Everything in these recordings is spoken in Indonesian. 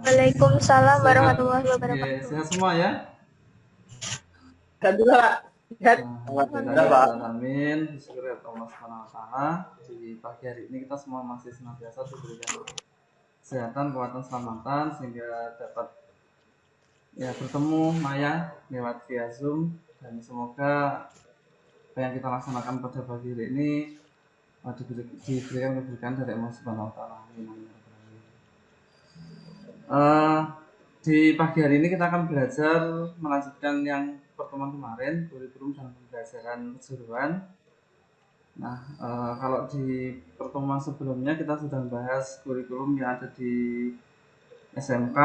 Waalaikumsalam Sehat, warahmatullahi oke, wabarakatuh. sehat semua ya. Kan juga Pak. Sehat. Amin. Syukur ya Allah Subhanahu wa taala. Di pagi hari ini kita semua masih senantiasa diberikan kesehatan, kekuatan, keselamatan sehingga dapat ya bertemu Maya lewat via Zoom, dan semoga apa yang kita laksanakan pada pagi hari ini diberikan keberkahan dari Allah Subhanahu wa taala. Di pagi hari ini kita akan belajar melanjutkan yang pertemuan kemarin, kurikulum dan pembelajaran keseluruhan. Nah, kalau di pertemuan sebelumnya kita sudah membahas kurikulum yang ada di SMK,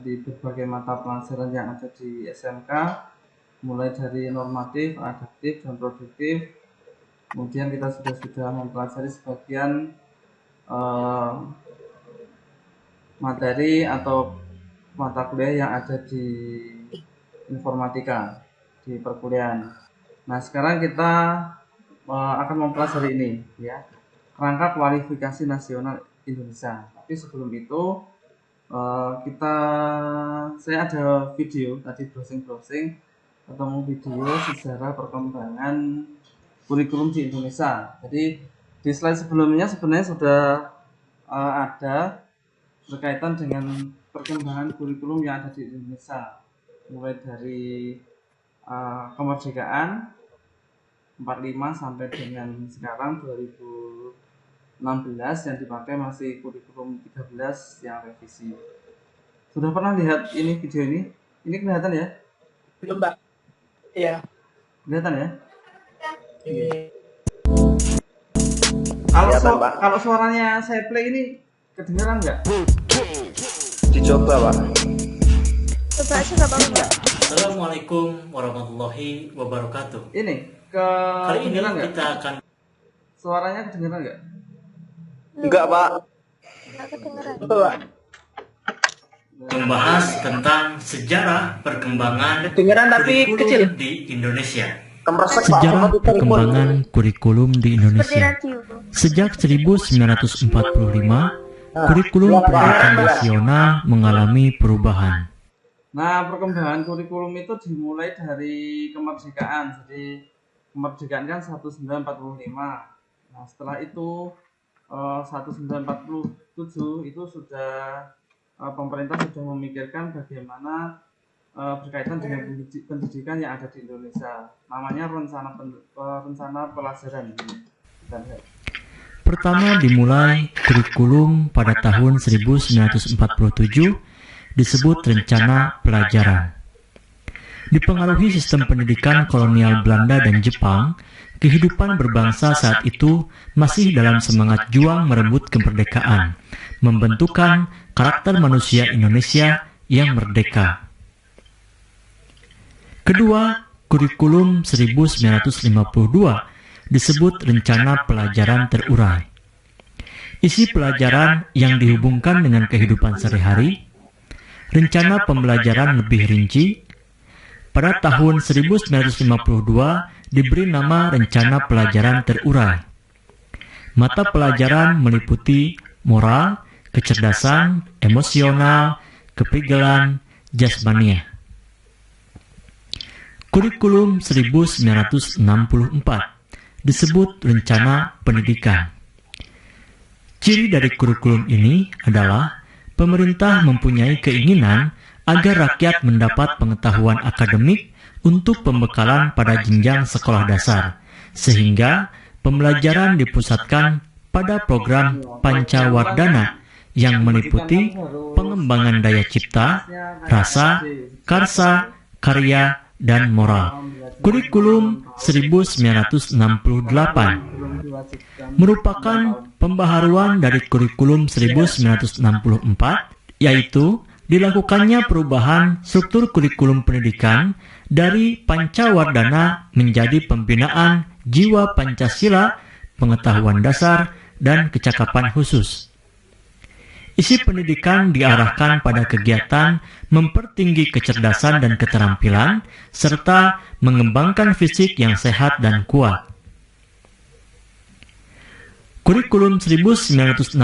di berbagai mata pelajaran yang ada di SMK, mulai dari normatif, adaptif, dan produktif. Kemudian kita sudah mempelajari sebagian materi atau mata kuliah yang ada di informatika di perkuliahan. Nah, sekarang kita akan mempelajari ini ya, kerangka kualifikasi nasional Indonesia. Tapi sebelum itu saya ada video tadi browsing ketemu video sejarah perkembangan kurikulum di Indonesia. Jadi di slide sebelumnya sebenarnya sudah ada berkaitan dengan perkembangan kurikulum yang ada di Indonesia, mulai dari kemerdekaan 45 sampai dengan sekarang 2016 yang dipakai masih kurikulum 13 yang revisi. Sudah pernah lihat ini video ini? Ini kelihatan ya? Belum, Pak. Iya. Kelihatan ya? Iya. Kalau suaranya saya play ini kedengeran nggak? Dicoba, Pak. Coba aja nggak apa-apa. Assalamualaikum warahmatullahi wabarakatuh. Ini Kali ini kedengeran nggak? kita akan Suaranya kedengeran nggak? Enggak, Pak. Nggak kedengeran. Pak. membahas tentang sejarah perkembangan Kedengeran tapi kurikulum kecil. di Indonesia. Kemresek, Pak. Sejarah perkembangan kurikulum di Seperti Indonesia. radio. Sejak 1945, kurikulum pendidikan nasional mengalami perubahan. Nah, perkembangan kurikulum itu dimulai dari kemerdekaan. Jadi kemerdekaan kan 1945. Nah, setelah itu 1947 itu sudah pemerintah sudah memikirkan bagaimana berkaitan dengan pendidikan yang ada di Indonesia. Namanya rencana pelajaran. Pertama dimulai kurikulum pada tahun 1947 disebut rencana pelajaran. Dipengaruhi sistem pendidikan kolonial Belanda dan Jepang, kehidupan berbangsa saat itu masih dalam semangat juang merebut kemerdekaan, membentukkan karakter manusia Indonesia yang merdeka. Kedua, kurikulum 1952 disebut rencana pelajaran terurai. Isi pelajaran yang dihubungkan dengan kehidupan sehari-hari, rencana pembelajaran lebih rinci. Pada tahun 1952 diberi nama rencana pelajaran terurai. Mata pelajaran meliputi moral, kecerdasan, emosional, keprigelan, jasmania. Kurikulum 1964 disebut rencana pendidikan. Ciri dari kurikulum ini adalah pemerintah mempunyai keinginan agar rakyat mendapat pengetahuan akademik untuk pembekalan pada jenjang sekolah dasar, sehingga pembelajaran dipusatkan pada program Pancawardhana yang meliputi pengembangan daya cipta, rasa, karsa, karya, dan moral. Kurikulum 1968 merupakan pembaharuan dari kurikulum 1964, yaitu dilakukannya perubahan struktur kurikulum pendidikan dari Pancawardhana menjadi pembinaan jiwa Pancasila, pengetahuan dasar, dan kecakapan khusus. Isi pendidikan diarahkan pada kegiatan mempertinggi kecerdasan dan keterampilan, serta mengembangkan fisik yang sehat dan kuat. Kurikulum 1968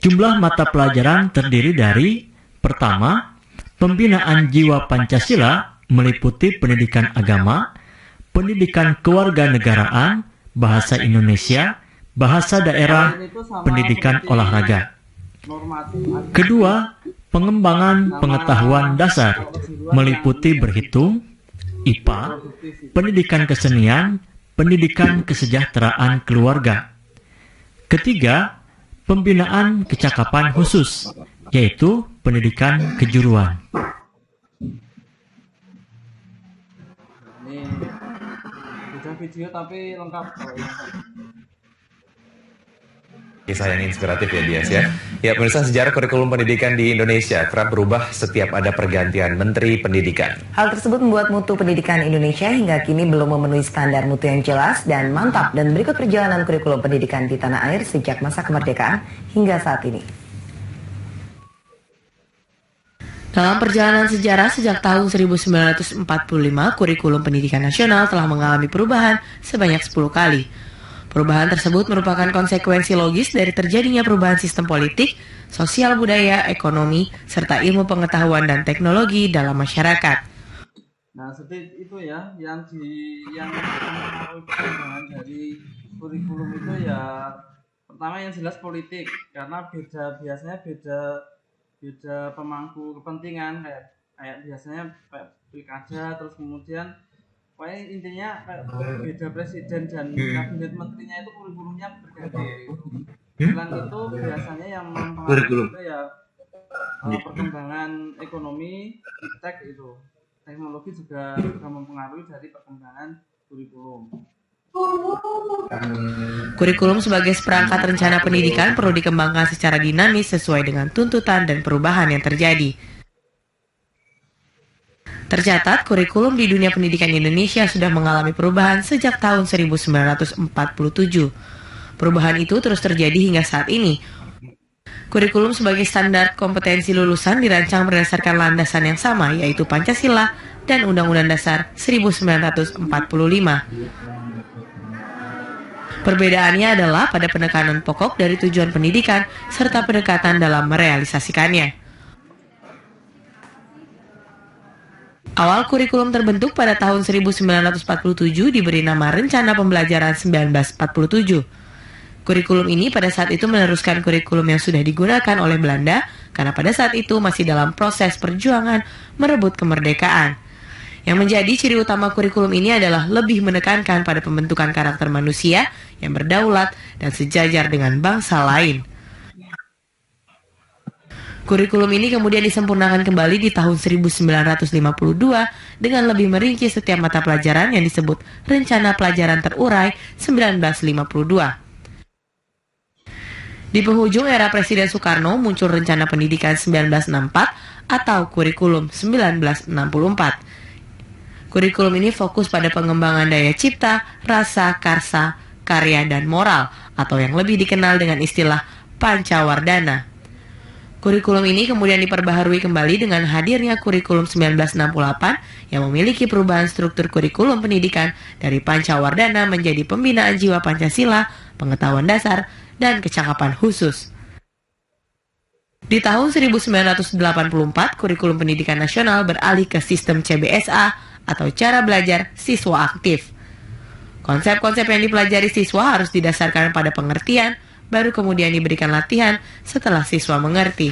Jumlah mata pelajaran terdiri dari: pertama, pembinaan jiwa Pancasila meliputi pendidikan agama, pendidikan kewarganegaraan, bahasa Indonesia, bahasa daerah, pendidikan olahraga. Kedua, pengembangan pengetahuan dasar meliputi berhitung, IPA, pendidikan kesenian, pendidikan kesejahteraan keluarga. Ketiga, pembinaan kecakapan khusus, yaitu pendidikan kejuruan. Ini beda video tapi lengkap. Kisah yang inspiratif ya Dias ya. Ya pemirsa, sejarah kurikulum pendidikan di Indonesia kerap berubah setiap ada pergantian Menteri Pendidikan. Hal tersebut membuat mutu pendidikan Indonesia hingga kini belum memenuhi standar mutu yang jelas dan mantap. Dan berikut perjalanan kurikulum pendidikan di tanah air sejak masa kemerdekaan hingga saat ini. Dalam perjalanan sejarah sejak tahun 1945, kurikulum pendidikan nasional telah mengalami perubahan sebanyak 10 kali. Perubahan tersebut merupakan konsekuensi logis dari terjadinya perubahan sistem politik, sosial budaya, ekonomi, serta ilmu pengetahuan dan teknologi dalam masyarakat. Nah, seperti itu ya, yang mempengaruhi perkembangan dari kurikulum itu ya, pertama yang jelas politik, karena biasanya beda pemangku kepentingan, kayak biasanya kayak pilkada, terus kemudian pokoknya intinya beda presiden dan kabinet menterinya itu kurikulumnya berbeda. Selain itu biasanya yang mempengaruhi itu ya perkembangan ekonomi, iptek itu. Teknologi juga mempengaruhi dari perkembangan kurikulum. Kurikulum sebagai seperangkat rencana pendidikan perlu dikembangkan secara dinamis sesuai dengan tuntutan dan perubahan yang terjadi. Tercatat, kurikulum di dunia pendidikan Indonesia sudah mengalami perubahan sejak tahun 1947. Perubahan itu terus terjadi hingga saat ini. Kurikulum sebagai standar kompetensi lulusan dirancang berdasarkan landasan yang sama, yaitu Pancasila dan Undang-Undang Dasar 1945. Perbedaannya adalah pada penekanan pokok dari tujuan pendidikan serta pendekatan dalam merealisasikannya. Awal kurikulum terbentuk pada tahun 1947 diberi nama Rencana Pembelajaran 1947. Kurikulum ini pada saat itu meneruskan kurikulum yang sudah digunakan oleh Belanda karena pada saat itu masih dalam proses perjuangan merebut kemerdekaan. Yang menjadi ciri utama kurikulum ini adalah lebih menekankan pada pembentukan karakter manusia yang berdaulat dan sejajar dengan bangsa lain. Kurikulum ini kemudian disempurnakan kembali di tahun 1952 dengan lebih merinci setiap mata pelajaran yang disebut Rencana Pelajaran Terurai 1952. Di penghujung era Presiden Soekarno muncul Rencana Pendidikan 1964 atau Kurikulum 1964. Kurikulum ini fokus pada pengembangan daya cipta, rasa, karsa, karya, dan moral atau yang lebih dikenal dengan istilah Pancawardana. Kurikulum ini kemudian diperbaharui kembali dengan hadirnya Kurikulum 1968 yang memiliki perubahan struktur kurikulum pendidikan dari Pancawardana menjadi pembinaan jiwa Pancasila, pengetahuan dasar, dan kecakapan khusus. Di tahun 1984, kurikulum pendidikan nasional beralih ke sistem CBSA atau cara belajar siswa aktif. Konsep-konsep yang dipelajari siswa harus didasarkan pada pengertian, baru kemudian diberikan latihan setelah siswa mengerti.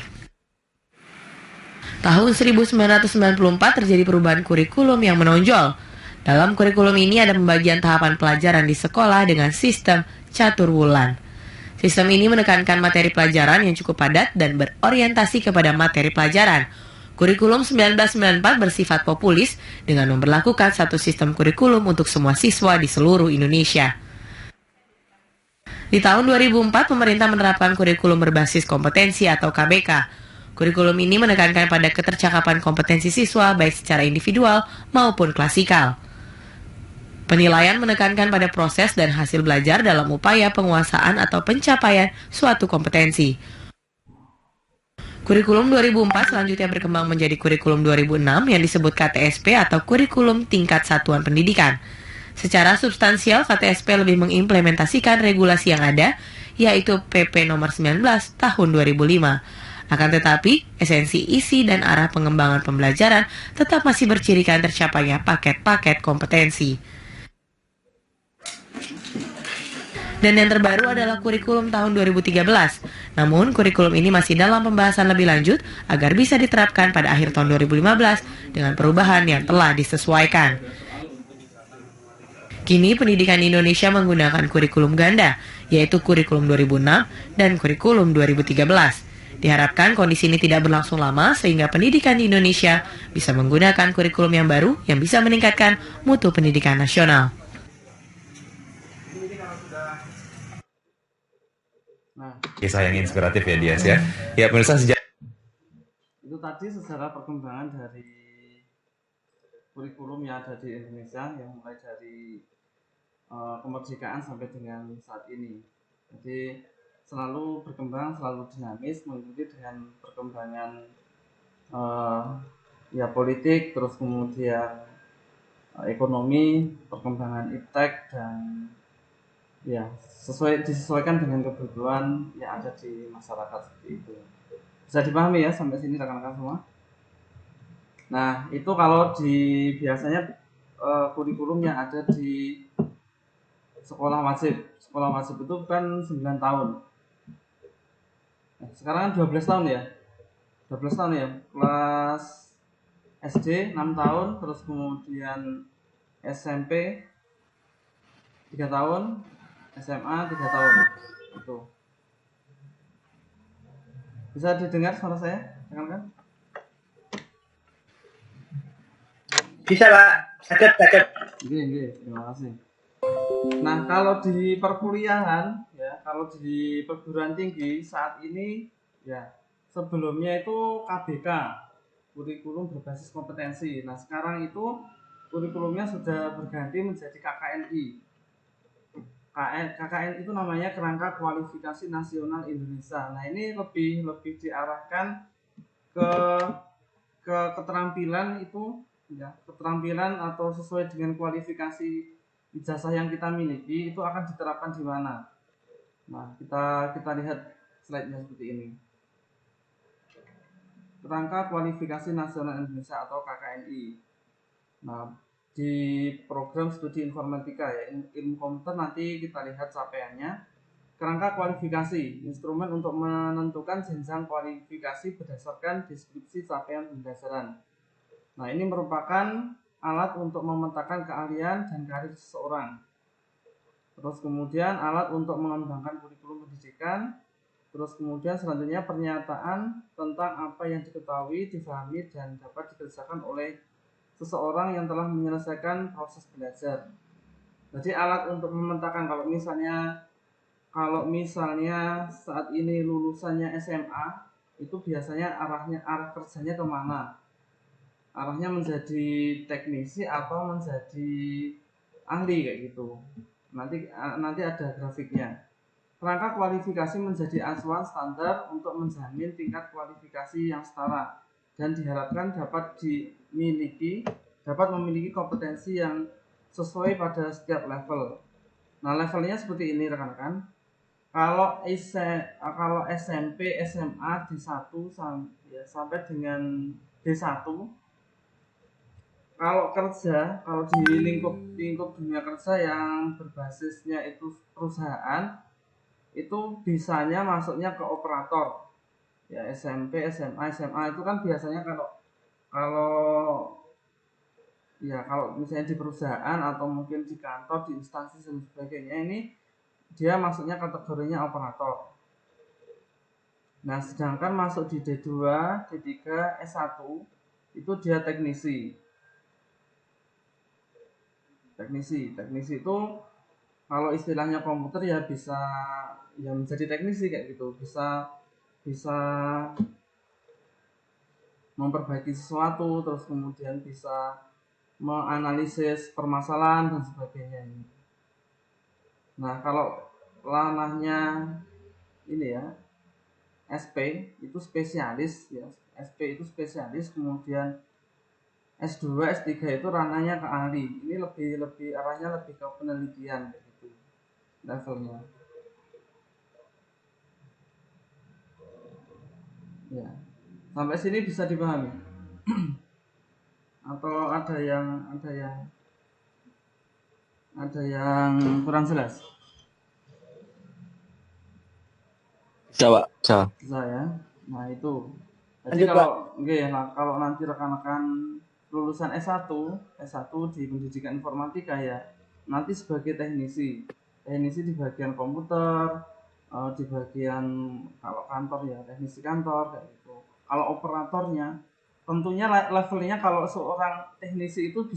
Tahun 1994 terjadi perubahan kurikulum yang menonjol. Dalam kurikulum ini ada pembagian tahapan pelajaran di sekolah dengan sistem catur wulan. Sistem ini menekankan materi pelajaran yang cukup padat dan berorientasi kepada materi pelajaran. Kurikulum 1994 bersifat populis dengan memberlakukan satu sistem kurikulum untuk semua siswa di seluruh Indonesia. Di tahun 2004, pemerintah menerapkan kurikulum berbasis kompetensi atau KBK. Kurikulum ini menekankan pada ketercakapan kompetensi siswa baik secara individual maupun klasikal. Penilaian menekankan pada proses dan hasil belajar dalam upaya penguasaan atau pencapaian suatu kompetensi. Kurikulum 2004 selanjutnya berkembang menjadi kurikulum 2006 yang disebut KTSP atau Kurikulum Tingkat Satuan Pendidikan. Secara substansial, KTSP lebih mengimplementasikan regulasi yang ada, yaitu PP nomor 19 tahun 2005. Akan tetapi, esensi isi dan arah pengembangan pembelajaran tetap masih bercirikan tercapainya paket-paket kompetensi. Dan yang terbaru adalah kurikulum tahun 2013. Namun, kurikulum ini masih dalam pembahasan lebih lanjut agar bisa diterapkan pada akhir tahun 2015 dengan perubahan yang telah disesuaikan. Kini pendidikan di Indonesia menggunakan kurikulum ganda, yaitu kurikulum 2006 dan kurikulum 2013. Diharapkan kondisi ini tidak berlangsung lama sehingga pendidikan di Indonesia bisa menggunakan kurikulum yang baru yang bisa meningkatkan mutu pendidikan nasional. Kisah yang inspiratif ya Dias ya. Ya pemirsa, itu tadi sejarah perkembangan dari kurikulum yang ada di Indonesia yang mulai dari kemerdekaan sampai dengan saat ini. Jadi selalu berkembang, selalu dinamis, mengikuti dengan perkembangan ya politik, terus kemudian ekonomi, perkembangan iptek, dan ya disesuaikan dengan kebutuhan yang ada di masyarakat seperti itu. Bisa dipahami ya sampai sini rekan-rekan semua. Nah itu kalau di biasanya kurikulum yang ada di sekolah wajib itu kan 9 tahun. Nah, sekarang kan 12 tahun ya. 12 tahun ya. Kelas SD 6 tahun, terus kemudian SMP 3 tahun, SMA 3 tahun. Itu. Bisa didengar suara saya? Kan? Bisa Pak, sakit. Oke, terima kasih. Nah, kalau di perkuliahan ya, kalau di perguruan tinggi saat ini ya, sebelumnya itu KBK, kurikulum berbasis kompetensi. Nah, sekarang itu kurikulumnya sudah berganti menjadi KKNI. KKN itu namanya Kerangka Kualifikasi Nasional Indonesia. Nah, ini lebih diarahkan ke keterampilan itu ya, keterampilan atau sesuai dengan kualifikasi ijazah yang kita miliki itu akan diterapkan di mana. Nah, kita lihat slide-nya seperti ini. Kerangka Kualifikasi Nasional Indonesia atau KKNI. Nah, di program studi informatika ya, ilmu komputer nanti kita lihat capaiannya. Kerangka kualifikasi, instrumen untuk menentukan jenjang kualifikasi berdasarkan deskripsi capaian pembelajaran. Nah, ini merupakan alat untuk memetakan keahlian dan karir seseorang. Terus kemudian alat untuk mengembangkan kurikulum pendidikan. Terus kemudian selanjutnya pernyataan tentang apa yang diketahui, difahami, dan dapat dikerjakan oleh seseorang yang telah menyelesaikan proses belajar. Jadi alat untuk memetakan kalau misalnya saat ini lulusannya SMA itu biasanya arah kerjanya kemana? Arahnya menjadi teknisi atau menjadi ahli kayak gitu. Nanti ada grafiknya. Kerangka kualifikasi menjadi acuan standar untuk menjamin tingkat kualifikasi yang setara dan diharapkan dapat memiliki kompetensi yang sesuai pada setiap level. Nah, levelnya seperti ini rekan-rekan. Kalau SMP, SMA D1 sampai dengan D1. Kalau di lingkup dunia kerja yang berbasisnya itu perusahaan, itu bisanya masuknya ke operator. Ya SMP, SMA itu kan biasanya kalau misalnya di perusahaan atau mungkin di kantor, di instansi dan sebagainya, ini dia masuknya kategorinya operator. Nah, sedangkan masuk di D2, D3, S1 itu dia teknisi. Teknisi itu kalau istilahnya komputer ya bisa ya menjadi teknisi kayak gitu, bisa memperbaiki sesuatu, terus kemudian bisa menganalisis permasalahan dan sebagainya. Nah, kalau ranahnya ini ya SP itu spesialis ya, SP itu spesialis, kemudian S2, S3 itu ranahnya ke ahli. Ini lebih arahnya lebih ke penelitian gitu levelnya. Ya, sampai sini bisa dipahami? Atau ada yang kurang jelas? Bisa, Pak. Bisa. Bisa ya. Nah itu. Jadi Lanjut, Pak. kalau nanti rekan-rekan lulusan S1 di pendidikan informatika ya, nanti sebagai teknisi di bagian komputer, di bagian kalau kantor ya teknisi kantor kayak gitu. Kalau operatornya tentunya levelnya kalau seorang teknisi itu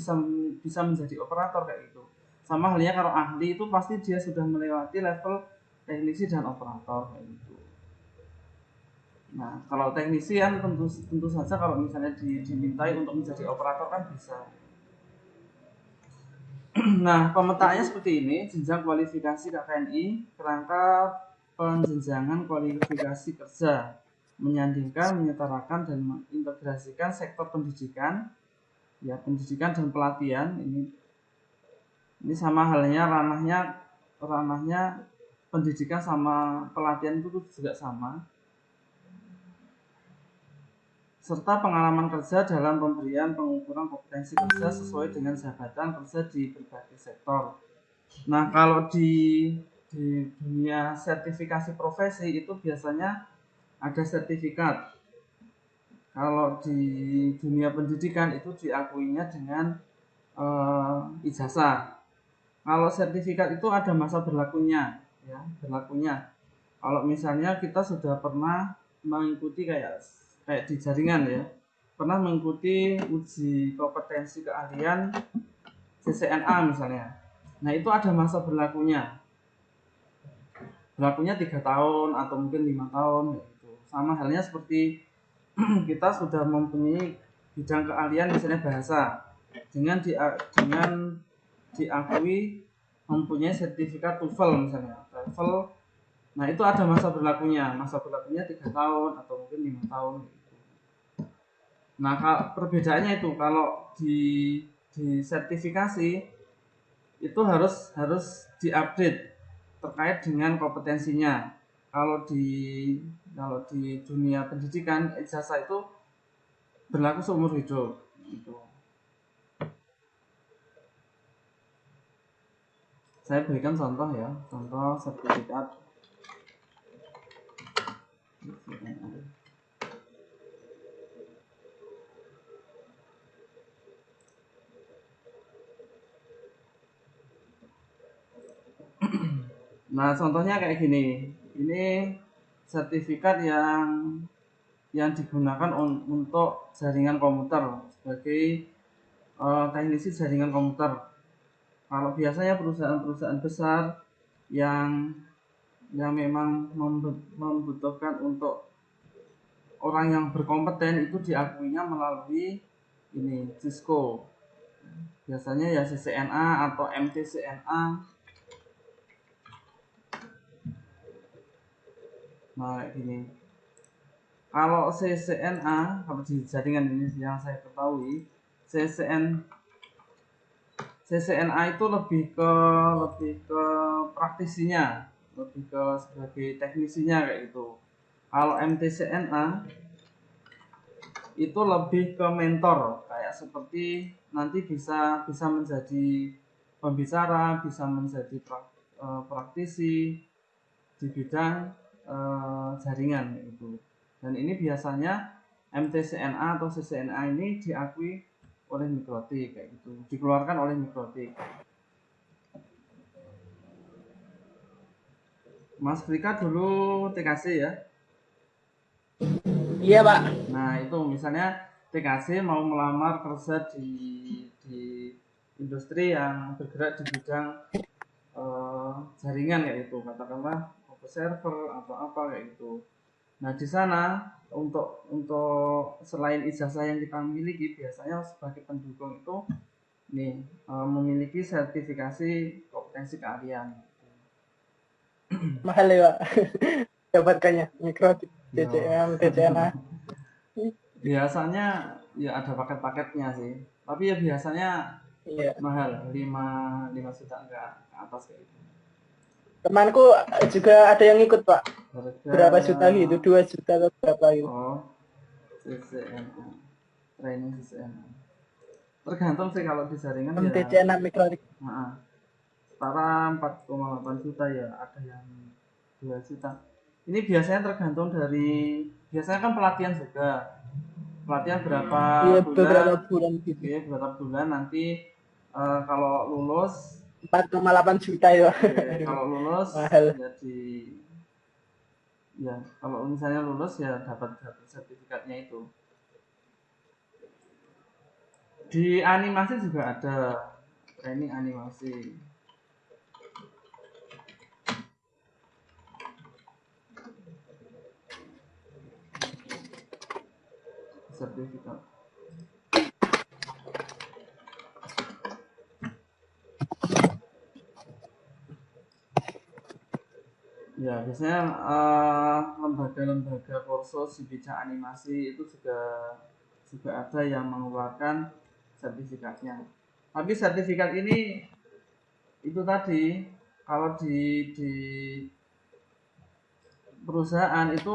bisa menjadi operator kayak gitu. Sama halnya kalau ahli itu pasti dia sudah melewati level teknisi dan operator kayak gitu. Nah, kalau teknisi kan tentu saja kalau misalnya dimintai untuk menjadi operator kan bisa. Nah, pemetaannya seperti ini, jenjang kualifikasi KKNI, kerangka penjenjangan kualifikasi kerja, menyandingkan, menyetarakan dan mengintegrasikan sektor pendidikan, ya pendidikan dan pelatihan ini sama halnya ranahnya pendidikan sama pelatihan itu juga sama. Serta pengalaman kerja dalam pemberian pengukuran kompetensi kerja sesuai dengan jabatan kerja di berbagai sektor. Nah, kalau di dunia sertifikasi profesi itu biasanya ada sertifikat. Kalau di dunia pendidikan itu diakuinya dengan ijazah. Kalau sertifikat itu ada masa berlakunya, ya, berlakunya. Kalau misalnya kita sudah pernah mengikuti kayak di jaringan ya, pernah mengikuti uji kompetensi keahlian CCNA misalnya. Nah itu ada masa berlakunya 3 tahun atau mungkin 5 tahun gitu. Sama halnya seperti kita sudah mempunyai bidang keahlian misalnya bahasa dengan diakui mempunyai sertifikat TOEFL misalnya TOEFL. Nah itu ada masa berlakunya 3 tahun atau mungkin 5 tahun gitu. Nah perbedaannya itu kalau di sertifikasi itu harus diupdate terkait dengan kompetensinya. Kalau di dunia pendidikan ijazah itu berlaku seumur hidup gitu. Saya berikan contoh ya, contoh sertifikat. Nah, contohnya kayak gini. Ini sertifikat yang digunakan untuk jaringan komputer sebagai teknisi jaringan komputer. Kalau biasanya perusahaan-perusahaan besar yang memang membutuhkan untuk orang yang berkompeten itu diakuinya melalui ini Cisco. Biasanya ya CCNA atau MTCNA. Nah, ini kalau CCNA, kalau di jaringan ini yang saya ketahui, CCNA itu lebih ke praktisinya, lebih ke sebagai teknisinya kayak gitu. Kalau MTCNA itu lebih ke mentor, kayak seperti nanti bisa menjadi pembicara, bisa menjadi praktisi di bidang jaringan itu. Dan ini biasanya MTCNA atau CCNA ini diakui oleh Mikrotik kayak gitu, dikeluarkan oleh Mikrotik. Mas Frika dulu TKC ya? Iya, Pak. Nah itu misalnya TKC mau melamar kerja di industri yang bergerak di bidang jaringan kayak itu, katakanlah server atau apa kayak gitu. Nah di sana untuk selain ijazah yang kita miliki, biasanya sebagai pendukung itu nih memiliki sertifikasi kompetensi keahlian. Mahal ya, Pak. Dapatkannya Mikrotik, CCM, TCNA. Biasanya ya ada paket-paketnya sih, tapi ya biasanya Iya. mahal 5 juta enggak ke atas kayak gitu. Temanku juga ada yang ikut, Pak. harga Berapa juta gitu? 2 juta atau berapa gitu? oh CCNA training CCNA tergantung sih kalau di jaringan ya TCNA mikrotik. setara 4,8 juta ya, ada yang 2 juta. Ini biasanya tergantung dari, biasanya kan pelatihan juga, pelatihan berapa Iya, bulan, beberapa bulan gitu. Oke, beberapa bulan nanti kalau lulus 4,8 juta ya. kalau lulus Mahal. ya kalau misalnya lulus ya dapat sertifikatnya itu. Di animasi juga ada training animasi. Sertifikat. Ya, biasanya lembaga-lembaga kursus di bidang animasi itu juga ada yang mengeluarkan sertifikatnya. Tapi sertifikat ini itu tadi kalau di perusahaan itu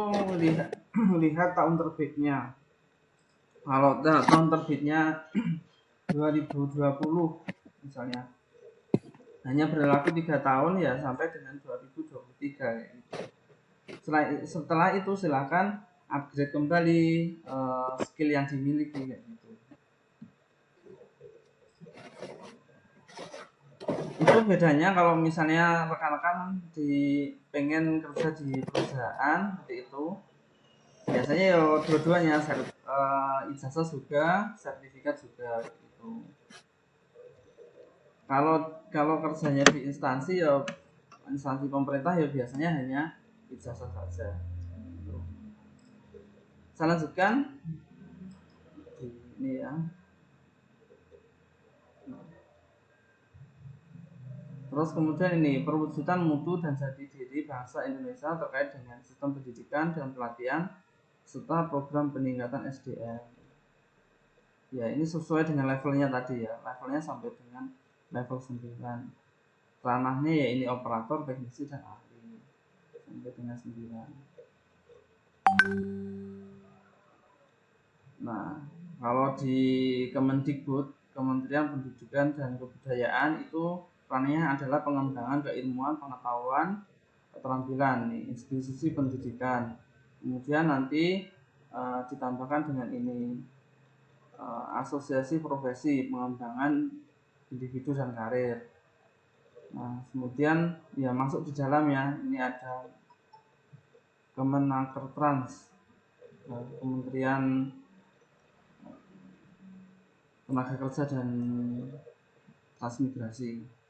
melihat tahun terbitnya. Kalau tahun terbitnya 2020 misalnya hanya berlaku 3 tahun ya sampai dengan 2023 ya. Setelah itu silakan upgrade kembali skill yang dimiliki kayak gitu. Itu bedanya kalau misalnya rekan-rekan pengen kerja di perusahaan seperti itu, biasanya ya dua-duanya ijazah juga, sertifikat juga gitu. Kalau kerjanya di instansi ya instansi pemerintah ya biasanya hanya ijazah saja. Saya lanjutkan ini ya. Terus kemudian ini perwujudan mutu dan jati diri bangsa Indonesia terkait dengan sistem pendidikan dan pelatihan serta program peningkatan SDM. Ya ini sesuai dengan levelnya tadi ya, levelnya sampai dengan level 9. Ranahnya ya ini operator, teknisi dan ahli sampai dengan 9. Nah, kalau di Kemendikbud, Kementerian Pendidikan dan Kebudayaan itu ranahnya adalah pengembangan keilmuan, pengetahuan, keterampilan nih, institusi pendidikan. Kemudian nanti ditambahkan dengan ini asosiasi profesi pengembangan individu dan karir. Nah, kemudian ya masuk di dalam ya ini ada Kemenakertrans, Kementerian Tenaga Kerja dan Transmigrasi.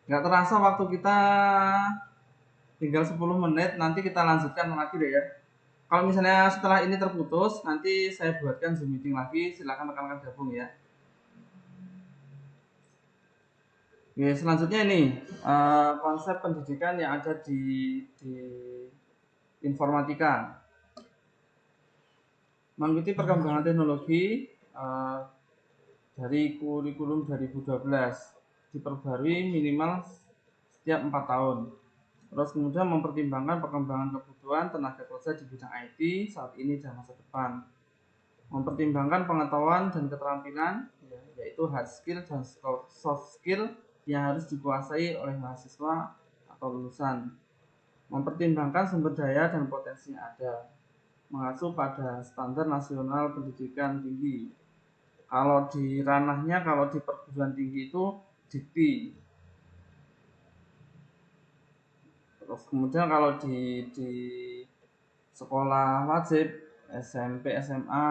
Nggak terasa waktu kita tinggal 10 menit, nanti kita lanjutkan lagi deh ya. Kalau misalnya setelah ini terputus, nanti saya buatkan Zoom meeting lagi, silakan rekan-rekan gabung ya. Oke, selanjutnya ini konsep pendidikan yang ada di informatika. Mengikuti perkembangan teknologi dari kurikulum 2012 diperbarui minimal setiap 4 tahun. Terus kemudian mempertimbangkan perkembangan kebutuhan tenaga kerja di bidang IT saat ini dan masa depan. Mempertimbangkan pengetahuan dan keterampilan yaitu hard skill dan soft skill yang harus dikuasai oleh mahasiswa atau lulusan. Mempertimbangkan sumber daya dan potensi yang ada. Mengacu pada standar nasional pendidikan tinggi. Kalau di ranahnya, kalau di perguruan tinggi itu dikti. Terus kemudian kalau di sekolah wajib SMP, SMA,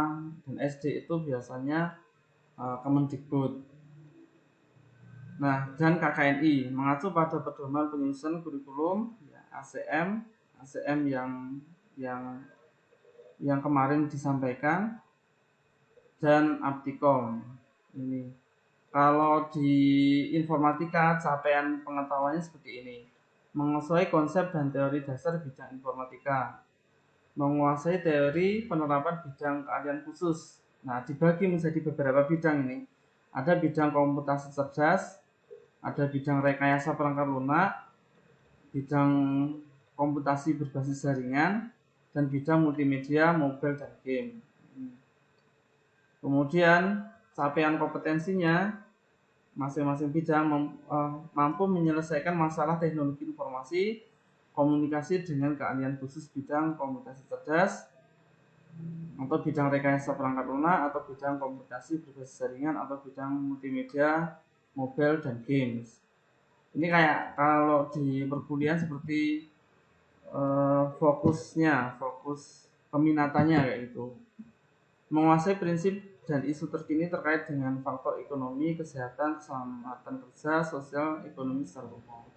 dan SD itu biasanya Kemendikbud. Nah, dan KKNI mengacu pada pedoman penyusunan kurikulum ya, ACM yang kemarin disampaikan dan Aptikom. Ini kalau di informatika capaian pengetahuannya seperti ini. Menguasai konsep dan teori dasar bidang informatika, menguasai teori penerapan bidang keahlian khusus. Nah, dibagi menjadi beberapa bidang ini. Ada bidang komputasi cerdas, ada bidang rekayasa perangkat lunak, bidang komputasi berbasis jaringan dan bidang multimedia, mobile, dan game. Kemudian capaian kompetensinya masing-masing bidang mampu menyelesaikan masalah teknologi informasi, komunikasi dengan keahlian khusus bidang komunikasi cerdas, atau bidang rekayasa perangkat lunak, atau bidang komputasi berbasis jaringan, atau bidang multimedia, mobile, dan games. Ini kayak kalau di perkuliahan seperti fokus peminatannya kayak gitu. Menguasai prinsip dan isu terkini terkait dengan faktor ekonomi, kesehatan, keselamatan kerja, sosial, ekonomi secara umum.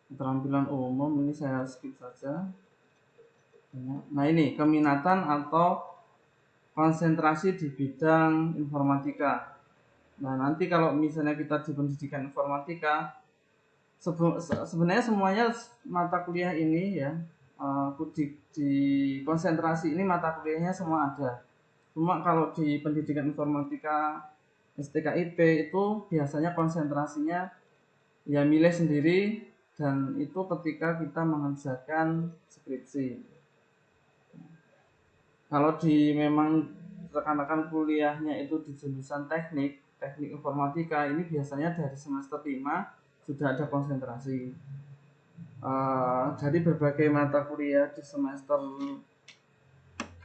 Keterampilan umum ini saya skip saja. Nah, ini keminatan atau konsentrasi di bidang informatika. Nah, nanti kalau misalnya kita di pendidikan informatika, sebenarnya semuanya mata kuliah ini ya, di konsentrasi ini mata kuliahnya semua ada. Cuma kalau di pendidikan informatika STKIP itu biasanya konsentrasinya ya milih sendiri, dan itu ketika kita mengerjakan skripsi. Kalau memang rekan-rekan kuliahnya itu di jurusan teknik informatika, ini biasanya dari semester 5 sudah ada konsentrasi. Dari berbagai mata kuliah di semester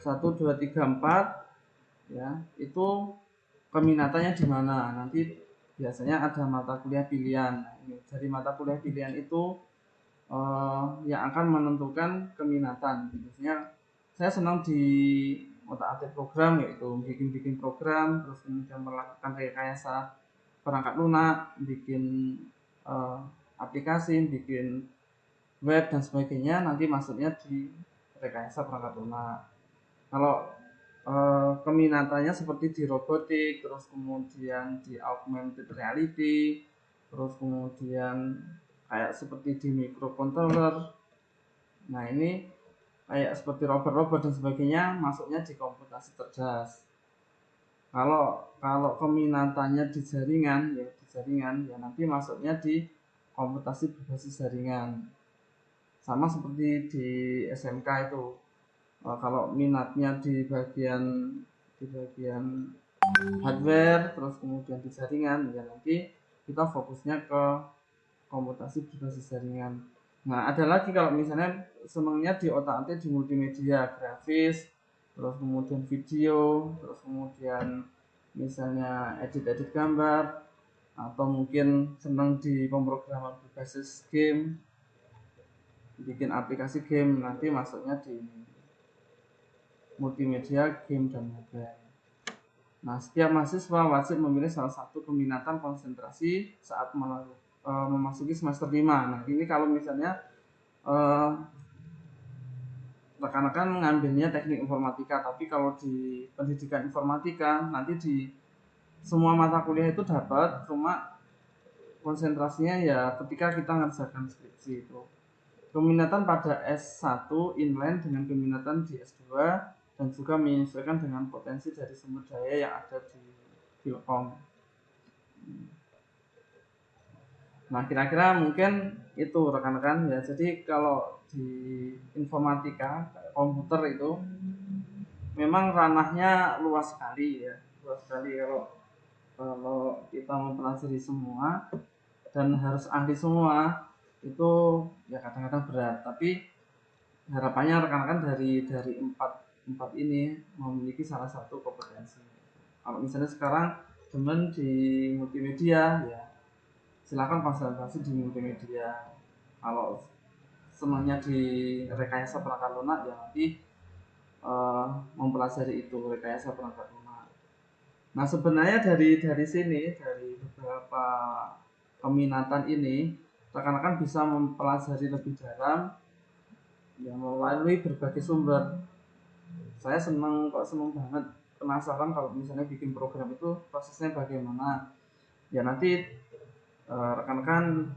1, 2, 3, 4 ya, itu keminatannya di mana. Nanti biasanya ada mata kuliah pilihan. Nah, ini dari mata kuliah pilihan itu yang akan menentukan keminatan. Biasanya saya senang di otak-atik program, yaitu bikin program, terus kemudian melakukan rekayasa perangkat lunak, bikin aplikasi, bikin web dan sebagainya. Nanti masuknya di rekayasa perangkat lunak. Kalau keminatannya seperti di robotik, terus kemudian di augmented reality, terus kemudian kayak seperti di microcontroller. Nah, ini kayak seperti robot-robot dan sebagainya, masuknya di komputasi cerdas. Kalau keminatannya di jaringan ya nanti masuknya di komputasi berbasis jaringan. Sama seperti di SMK itu. Kalau minatnya di bagian hardware, terus kemudian di jaringan, ya nanti kita fokusnya ke komputasi berbasis jaringan. Nah, ada lagi kalau misalnya senangnya di otak-atik di multimedia, grafis, terus kemudian video, terus kemudian misalnya edit gambar, atau mungkin senang di pemrograman berbasis game, bikin aplikasi game, nanti masuknya di multimedia, game, dan mobile. Nah, setiap mahasiswa wajib memilih salah satu keminatan konsentrasi saat memasuki semester 5. Nah, ini kalau misalnya rekan-rekan mengambilnya teknik informatika, tapi kalau di pendidikan informatika nanti di semua mata kuliah itu dapat, cuma konsentrasinya ya ketika kita ngerjakan skripsi itu. Keminatan pada S1 inline dengan keminatan di S2, dan juga menyesuaikan dengan potensi dari sumber daya yang ada di Filkom. Nah, kira-kira mungkin itu rekan-rekan ya. Jadi kalau di informatika komputer itu memang ranahnya luas sekali ya, luas sekali. Kalau kita mempelajari semua dan harus ahli semua itu ya kadang-kadang berat. Tapi harapannya rekan-rekan dari empat ini memiliki salah satu kompetensi. Kalau misalnya sekarang teman di multimedia ya silakan konsentrasi di multimedia. Kalau semuanya di rekayasa perangkat lunak ya nanti mempelajari itu rekayasa perangkat lunak. Nah, sebenarnya dari sini, dari beberapa keminatan ini, rekan-rekan bisa mempelajari lebih dalam ya melalui berbagai sumber. Saya senang banget, penasaran kalau misalnya bikin program itu prosesnya bagaimana. Ya nanti rekan-rekan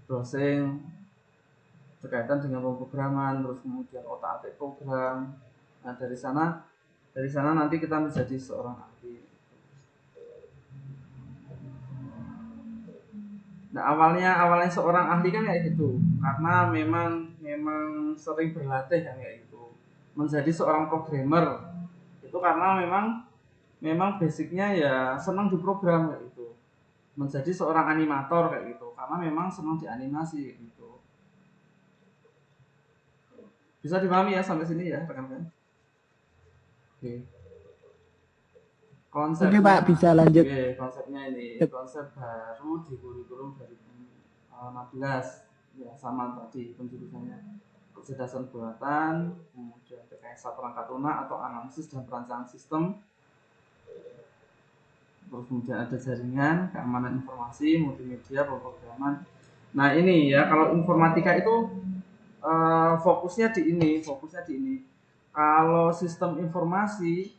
browsing berkaitan dengan pemrograman, terus kemudian otak-atik program. Nah, dari sana nanti kita menjadi seorang ahli. Nah, awalnya seorang ahli kan kayak gitu, karena memang sering berlatih kan kayak gitu. Menjadi seorang programmer itu karena memang basicnya ya senang diprogram kayak gitu. Menjadi seorang animator kayak gitu, karena memang senang dianimasi kayak gitu. Bisa dipahami ya sampai sini ya rekan-rekan? Oke. Oke Pak, bisa lanjut. Konsepnya ini konsep baru di kurikulum 2016 ya, sama tadi penjurusannya kecerdasan buatan, kemudian rekayasa perangkat lunak atau analisis dan perancangan sistem, terus kemudian ada jaringan, keamanan informasi, multimedia, pemrograman. Nah ini ya, kalau informatika itu fokusnya di ini. Kalau sistem informasi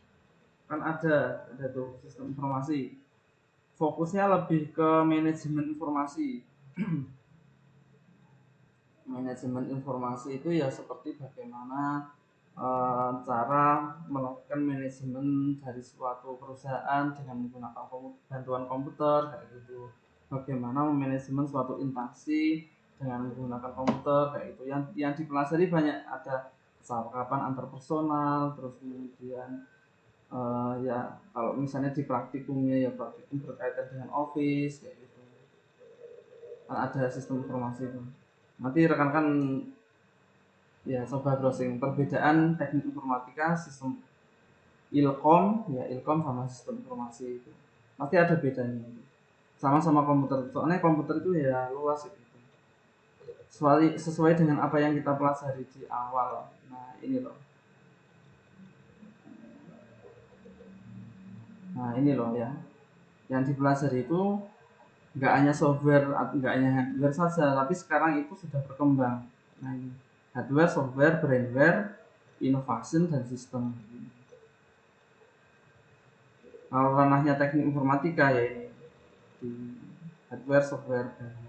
kan ada tuh sistem informasi, fokusnya lebih ke manajemen informasi. Manajemen informasi itu ya seperti bagaimana cara melakukan manajemen dari suatu perusahaan dengan menggunakan bantuan komputer kayak gitu. Bagaimana memanajemen suatu instansi dengan menggunakan komputer kayak gitu. Yang dipelajari banyak, ada kesepakatan antar personal, terus kemudian ya kalau misalnya di praktikumnya ya praktikum berkaitan dengan office kayak gitu. Ada sistem informasi itu. Nanti rekan-rekan ya coba browsing perbedaan teknik informatika, sistem ilkom sama sistem informasi itu pasti ada bedanya. Sama-sama komputer, soalnya komputer itu ya luas gitu, sesuai dengan apa yang kita pelajari di awal. Nah ini loh ya, yang dipelajari itu nggak hanya software, nggak hanya hardware saja, tapi sekarang itu sudah berkembang. Nah ini hardware, software, brainware, innovation, dan sistem. Kalau ranahnya teknik informatika ya ini di hardware, software, brainware.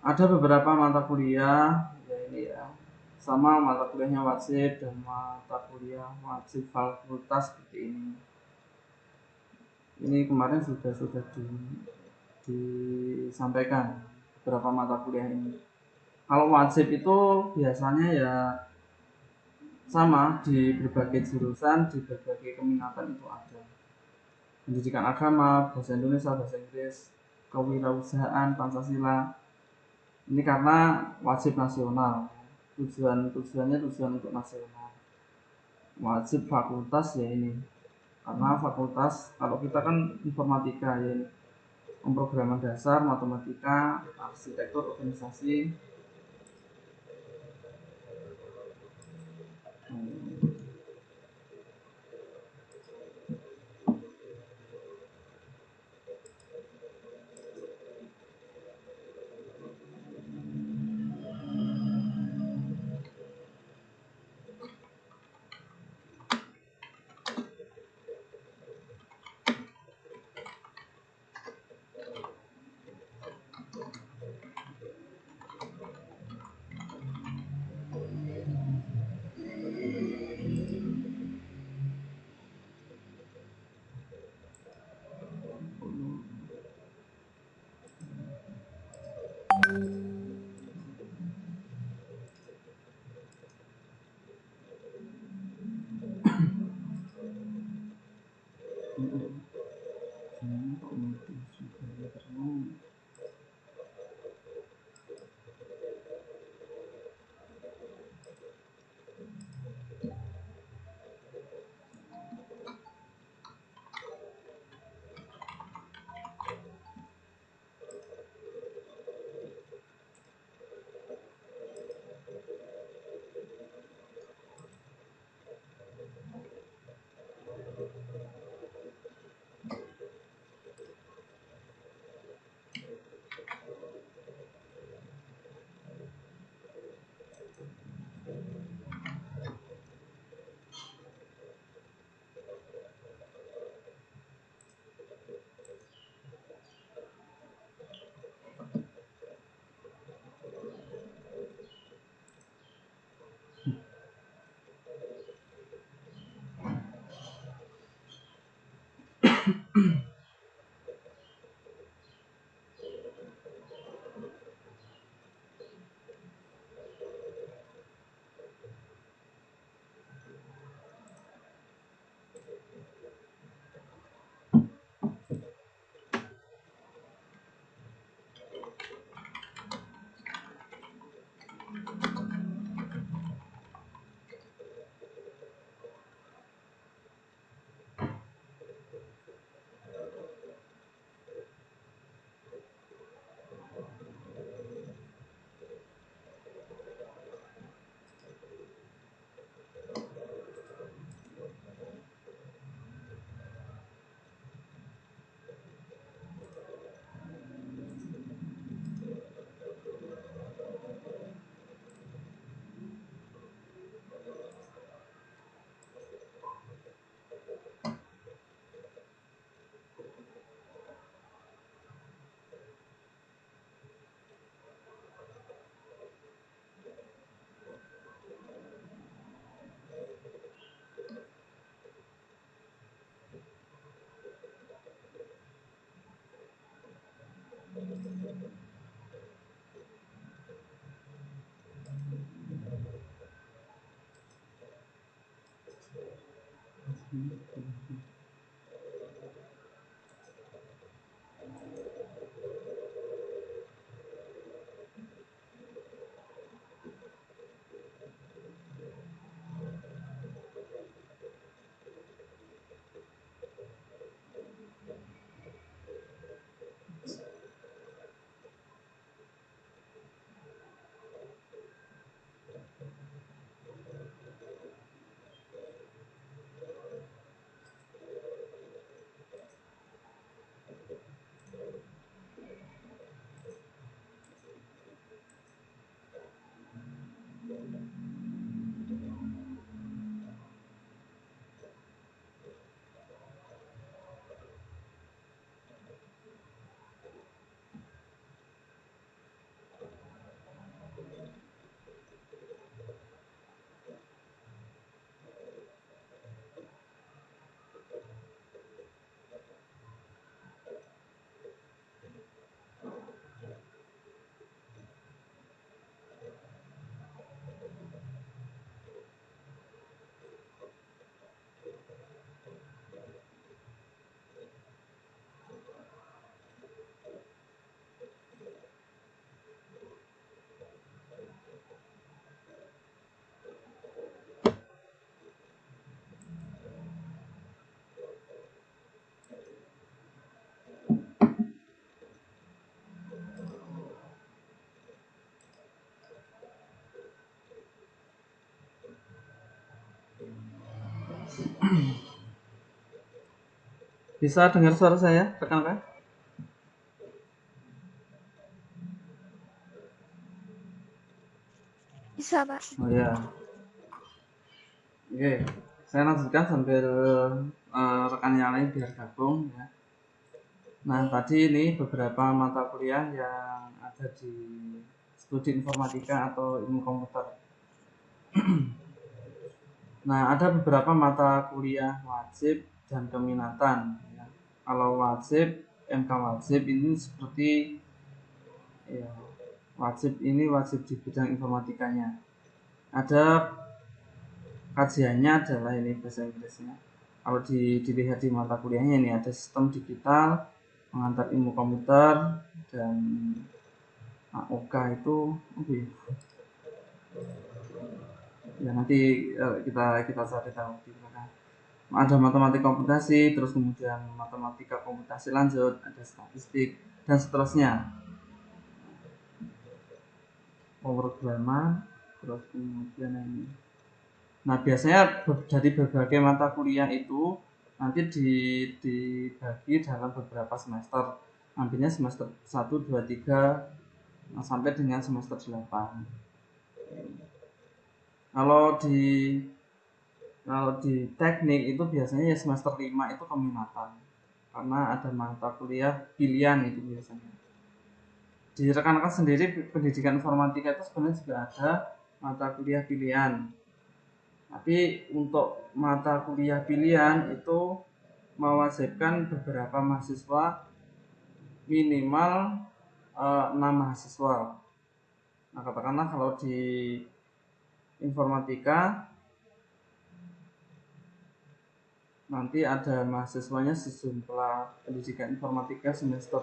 Ada beberapa mata kuliah ya ini ya, sama mata kuliahnya wajib dan mata kuliah wajib fakultas seperti ini. Ini kemarin sudah disampaikan beberapa mata kuliah ini. Kalau wajib itu biasanya ya sama di berbagai jurusan, di berbagai keminatan itu ada. Pendidikan agama, bahasa Indonesia, bahasa Inggris, kewirausahaan, Pancasila. Ini karena wajib nasional. Tujuannya tujuan untuk nasional. Wajib fakultas ya ini. Karena fakultas kalau kita kan informatika ya ini. Pemrograman dasar, matematika, arsitektur, organisasi. Bisa dengar suara saya, rekan-rekan? Bisa, Pak. Oh ya. Oke, saya lanjutkan sambil rekan yang lain biar gabung ya. Nah, tadi ini beberapa mata kuliah yang ada di studi informatika atau ilmu komputer. Nah, ada beberapa mata kuliah wajib dan keminatan ya. Kalau wajib, MK wajib ini seperti ya, wajib di bidang informatikanya. Ada kajiannya adalah ini bahasa Inggrisnya. Kalau dilihat di mata kuliahnya ini ada sistem digital, pengantar ilmu komputer, dan AOK itu apa ya? Ya nanti kita cari tahu di belakang. Ada matematika komputasi, terus kemudian matematika komputasi lanjut, ada statistik dan seterusnya. Pemrograman, terus kemudian ini. Nah, biasanya dari berbagai mata kuliah itu nanti dibagi dalam beberapa semester. Ambilnya semester 1, 2, 3 sampai dengan semester 8. Kalau di teknik itu biasanya ya semester 5 itu keminatan. Karena ada mata kuliah pilihan itu biasanya. Di rekan-rekan sendiri pendidikan informatika itu sebenarnya juga ada mata kuliah pilihan. Tapi untuk mata kuliah pilihan itu mewajibkan beberapa mahasiswa minimal 6 mahasiswa. Nah, katakanlah kalau di informatika nanti ada mahasiswanya sejumlah pendidikan informatika semester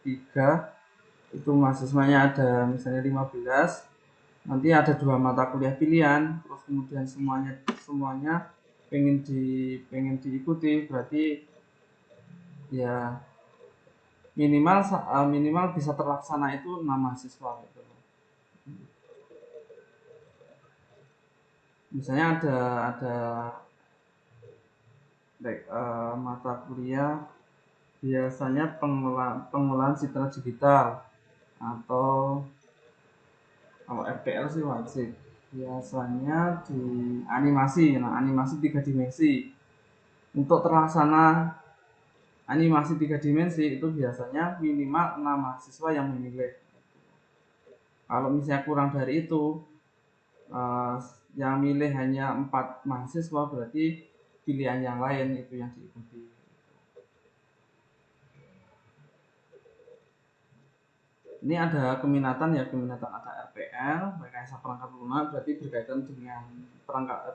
3 itu mahasiswanya ada misalnya 15, nanti ada 2 mata kuliah pilihan, terus kemudian semuanya pengen diikuti, berarti ya minimal bisa terlaksana itu 6 mahasiswa gitu. Misalnya ada mata kuliah biasanya pengolahan citra digital atau kalau RPL sih wajib. Biasanya di animasi, animasi 3 dimensi. Untuk terlaksana animasi 3 dimensi itu biasanya minimal 6 mahasiswa yang memilih. Kalau misalnya kurang dari itu, yang milih hanya 4 mahasiswa, berarti pilihan yang lain itu yang diikuti. Ini ada keminatan ya, keminatan ada RPL, rekayasa perangkat lunak, berarti berkaitan dengan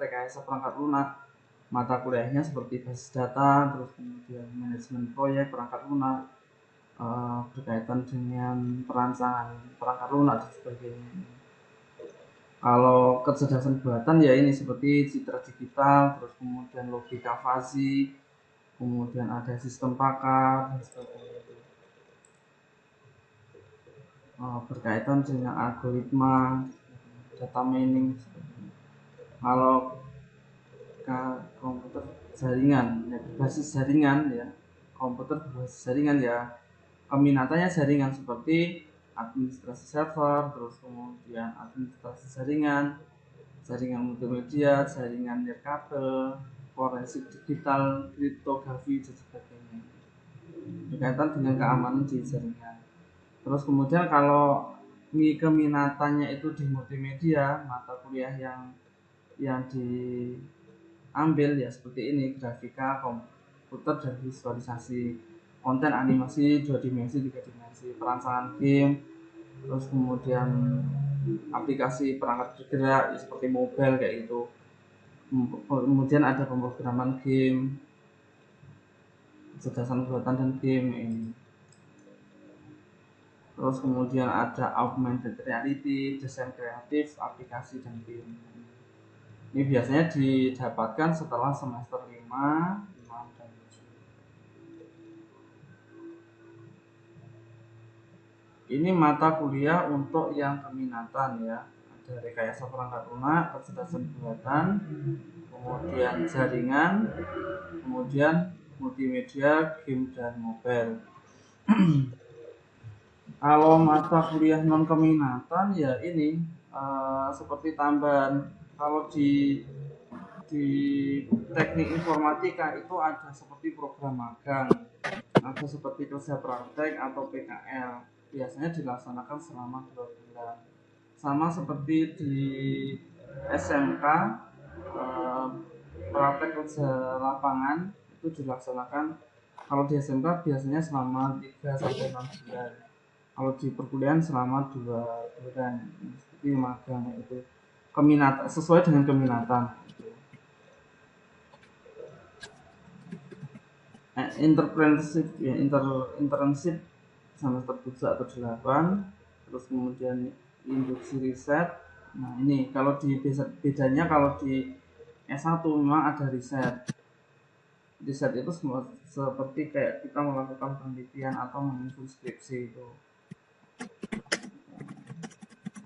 rekayasa perangkat lunak. Mata kuliahnya seperti basis data, terus kemudian manajemen proyek perangkat lunak, berkaitan dengan perancangan perangkat lunak dan sebagainya. Kalau kecerdasan buatan ya ini seperti citra digital, terus kemudian logika fuzzy, kemudian ada sistem pakar dan sebagainya. Berkaitan dengan algoritma, data mining. Kalau komputer jaringan, ya berbasis jaringan ya, komputer berbasis jaringan ya, keminatannya jaringan seperti administrasi server, terus kemudian administrasi jaringan, jaringan multimedia, jaringan nirkabel, forensik digital, kriptografi dan sebagainya. Berkaitan dengan keamanan di jaringan. Terus kemudian kalau keminatannya itu di multimedia, mata kuliah yang diambil ya seperti ini, grafika, komputer dan visualisasi, konten animasi 2 dimensi, 3 dimensi, perancangan game, terus kemudian aplikasi perangkat bergerak ya, seperti mobile kayak gitu. Kemudian ada pemrograman game, kecerdasan buatan dan game ini. Terus kemudian ada augmented reality, desain kreatif, aplikasi dan game. Ini biasanya didapatkan setelah semester 5, 6 dan 7. Ini mata kuliah untuk yang keminatan ya. Ada rekayasa perangkat lunak, kecerdasan buatan, kemudian jaringan, kemudian multimedia, game dan mobile. Kalau mata kuliah non keminatan ya ini seperti tambahan. Kalau di teknik informatika itu ada seperti program magang, ada seperti kerja praktek atau PKL. Biasanya dilaksanakan selama 2 bulan. Sama seperti di SMK, praktek kerja lapangan itu dilaksanakan kalau di SMK biasanya selama 3-6 bulan. Kalau di perkuliahan selama 2 bulan, seperti magang itu keminatan, sesuai dengan keminatan. Entrepreneurship ya, internship semester 7 atau 8, terus kemudian induksi riset. Nah ini kalau di bedanya, kalau di S1 memang ada riset. Riset itu seperti kayak kita melakukan penelitian atau menyusun skripsi itu.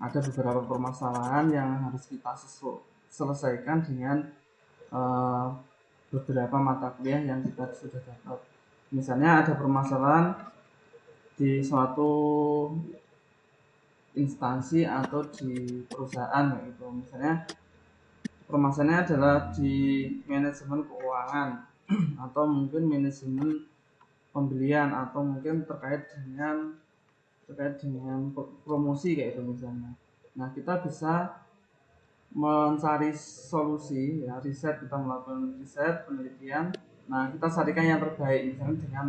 Ada beberapa permasalahan yang harus kita selesaikan dengan beberapa mata kuliah yang kita sudah dapat. Misalnya ada permasalahan di suatu instansi atau di perusahaan gitu. Misalnya permasalahannya adalah di manajemen keuangan atau mungkin manajemen pembelian atau mungkin terkait dengan promosi kayak itu misalnya. Nah, kita bisa mencari solusi ya, riset, kita melakukan riset, penelitian. Nah, kita carikan yang terbaik misalnya dengan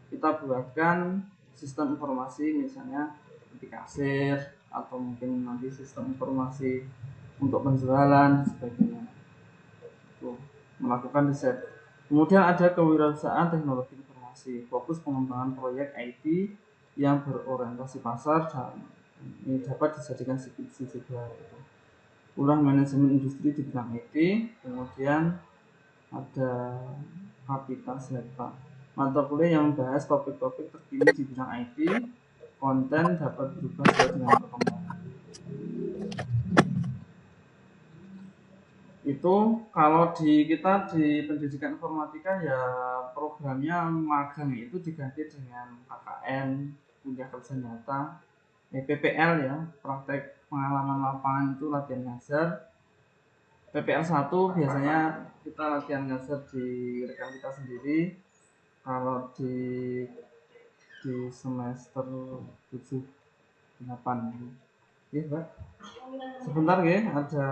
kita buatkan sistem informasi misalnya di kasir atau mungkin nanti sistem informasi untuk penjualan sebagainya. Tuh, melakukan riset. Kemudian ada kewirausahaan teknologi informasi, fokus pengembangan proyek IT yang berorientasi pasar dan ini dapat dijadikan skripsi juga. Ulah manajemen industri di bidang IT, kemudian ada kapasitas data. Mata kuliah yang membahas topik-topik terkini di bidang IT, konten dapat berubah sesuai dengan perkembangan. Itu kalau kita di pendidikan informatika ya programnya magang itu diganti dengan KKN, kuliah kerja nyata, PPL ya, praktek pengalaman lapangan itu latihan ngajar. PPL 1 biasanya kita latihan ngajar di rekan kita sendiri. Kalau di semester 7 8 ya, Mbak. Sebentar ya, ada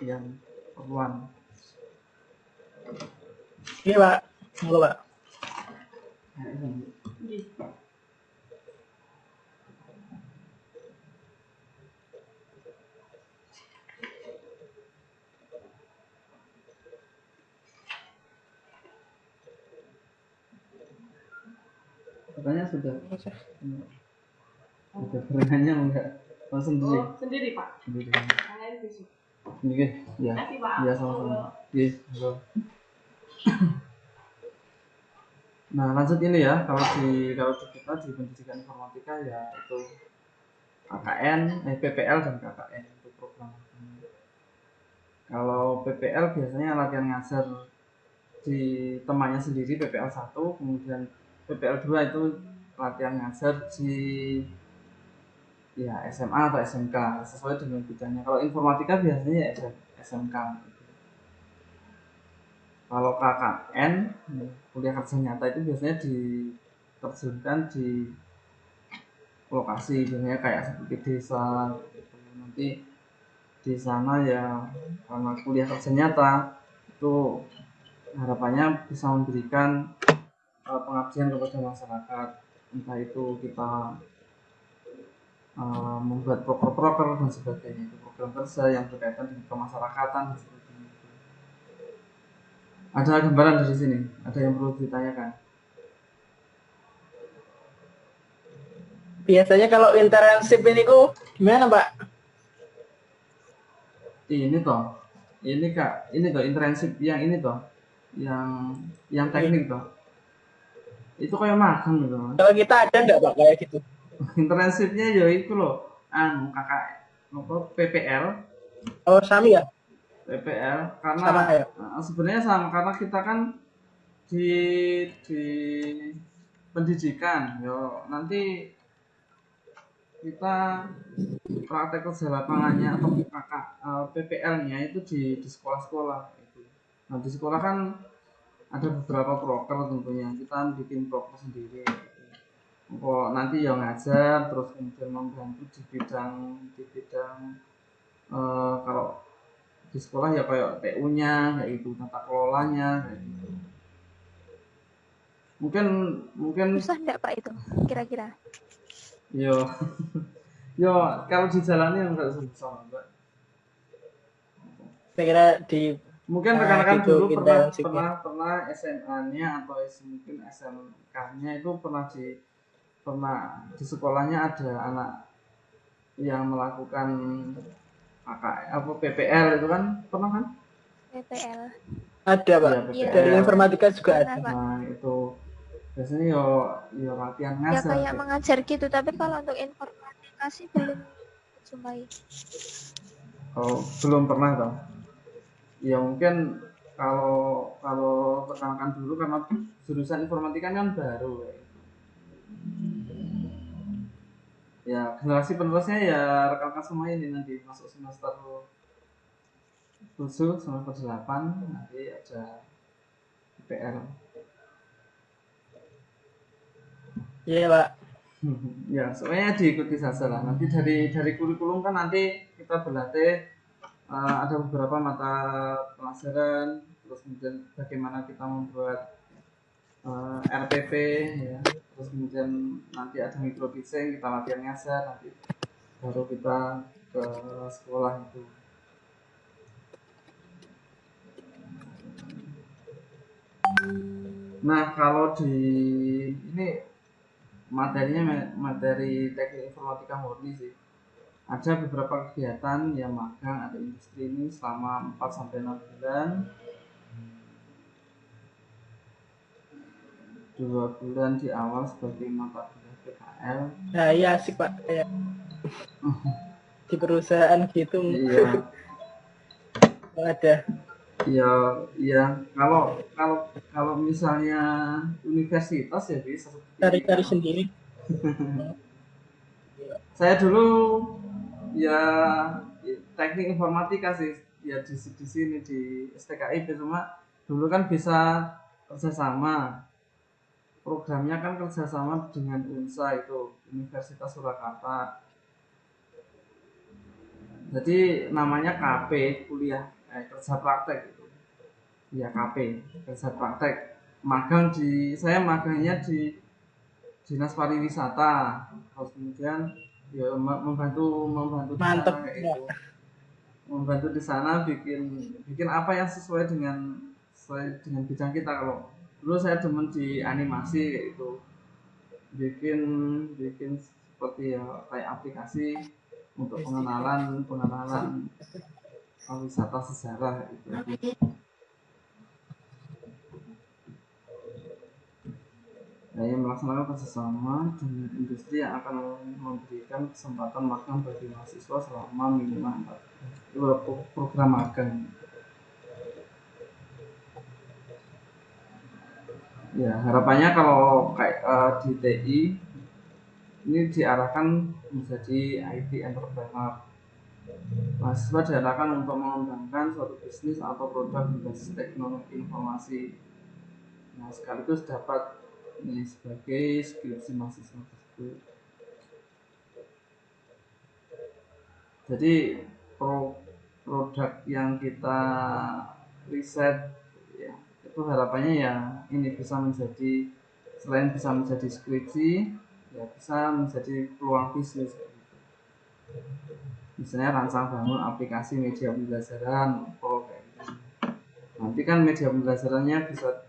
yang perluan. Iya, Pak. Halo, Pak. katanya sudah barengannya enggak? Oh, sendiri. Sendiri Pak. Sendiri. Sendiri. Ya. Ya sama-sama. Yes. Nah, lanjut ini ya. Kalau di kita di pendidikan informatika ya itu KKN, PPL dan KKN untuk program. Kalau PPL biasanya latihan ngajar di temannya sendiri PPL 1, kemudian PPL 2 itu latihan ngajar di ya SMA atau SMK sesuai dengan bidangnya. Kalau informatika biasanya ya SMK. Kalau KKN kuliah kerja nyata itu biasanya diterjunkan di lokasi, biasanya kayak seperti desa gitu. Nanti di sana ya karena kuliah kerja nyata itu harapannya bisa memberikan pengabdian kepada masyarakat, entah itu kita membuat proker-proker dan sebagainya, itu program kerja yang berkaitan dengan kemasyarakatan dan sebagainya. Ada gambaran dari sini, ada yang perlu ditanyakan? Biasanya kalau internship ini kok gimana Pak? Ini toh internship yang ini toh, yang teknik toh, itu kayak magang gitu. Kalau kita ada nggak Pak kayak gitu? Internshipnya ya itu loh, PPL. Oh sami ya? PPL karena Sama ya? sebenarnya sama, karena kita kan di pendidikan yo nanti kita praktek kerja lapangannya atau PPL-nya itu di sekolah-sekolah itu. Nah di sekolah kan ada beberapa proker, tentunya kita bikin proker sendiri. Kok nanti yang ngajar terus kemudian membantu di bidang kalau di sekolah ya kayak TU-nya kayak itu, tata kelolanya kayak gitu. Mungkin Susah enggak Pak itu kira-kira? yo kalau dijalani enggak susah Mbak. Saya kira di Mungkin rekan-rekan gitu, dulu internship pernah SMA-nya atau mungkin SMK-nya itu pernah di sekolahnya ada anak yang melakukan PPL itu kan, pernah kan? PPL. ada Pak. Iya, Dari PPL. informatika juga Pernah, ada. Pak. Nah itu biasanya yo latihan Ya ngajar. kayak mengajar gitu, tapi kalau untuk informatika sih belum jumpai. Oh, belum pernah toh. Ya mungkin kalau rekan-rekan dulu karena jurusan informatika kan baru ya. Ya generasi penerusnya ya rekan-rekan semua ini nanti masuk semester 7, semester 8 nanti ada PPL. Iya Pak. Ya semuanya diikuti saja lah. Nanti dari kurikulum kan nanti kita berlatih ada beberapa mata pelajaran, terus kemudian bagaimana kita membuat RPP ya, terus kemudian nanti ada micro teaching, kita latihan ngajar, nanti baru kita ke sekolah itu. Nah kalau di ini materinya materi teknik informatika murni sih. Ada beberapa kegiatan yang magang, ada industri ini selama 4-6 bulan. 2 bulan di awal sebagai mata kuliah PKL. Nah iya asik Pak. Kayak di perusahaan gitu. Iya. Ada. Iya. Kalau misalnya universitas ya bisa Cari-cari sendiri. Saya dulu ya teknik informatika sih ya di sini di STKIP, cuma dulu kan bisa kerjasama, programnya kan kerjasama dengan UNSA itu Universitas Surakarta, jadi namanya KP kuliah kerja praktek itu ya, KP kerja praktek. Saya magangnya di Dinas Pariwisata, terus kemudian ya membantu di Mantep. sana kayak itu, membantu di sana bikin apa yang sesuai dengan bidang kita. Kalau dulu saya demen di animasi kayak itu, bikin bikin seperti ya kayak aplikasi untuk pengenalan wisata sejarah itu. Nah, yang melaksanakan kerjasama dengan industri yang akan memberikan kesempatan magang bagi mahasiswa selama minimal 4 program magang. Ya, harapannya kalau kayak di TI ini diarahkan menjadi IT entrepreneur. Mahasiswa diarahkan untuk mengembangkan suatu bisnis atau produk berbasis teknologi informasi. Nah, sekaligus dapat ini sebagai skripsi mahasiswa tersebut. Jadi produk yang kita riset ya, itu harapannya ya ini bisa menjadi, selain bisa menjadi skripsi ya bisa menjadi peluang bisnis. Misalnya rancang bangun aplikasi media pembelajaran kayak gitu. Nanti kan media pembelajarannya bisa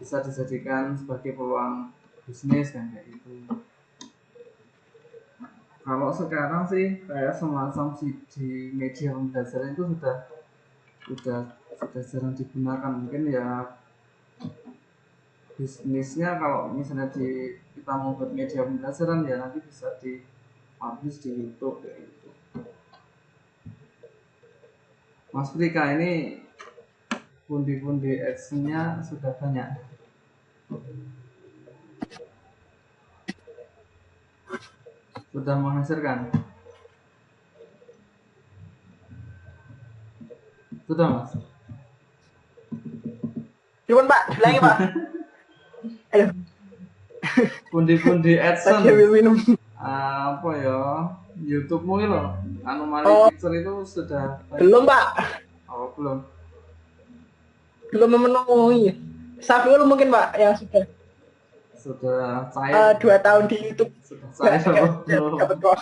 dijadikan sebagai peluang bisnis kan kayak gitu. Kalau sekarang sih kayak semacam di media pembelajaran itu sudah jarang digunakan. Mungkin ya bisnisnya kalau misalnya kita mau buat media pembelajaran ya nanti bisa di publish di YouTube kayak gitu. Mas Frika ini pundi-pundi ads-nya sudah banyak. Sudah menghasilkan. Sudah Mas. Cuman Pak, bilangin Pak. Ayo. Pundi-pundi AdSense. Tadi minum. Apa ya? YouTube-mu ini loh. Anomali Picture itu sudah. Belum Pak. Oh belum. Belum memenuhi. Safiul mungkin Pak yang sudah. Sudah cair. 2 tahun di YouTube. Sudah cair belum? Dapat kok.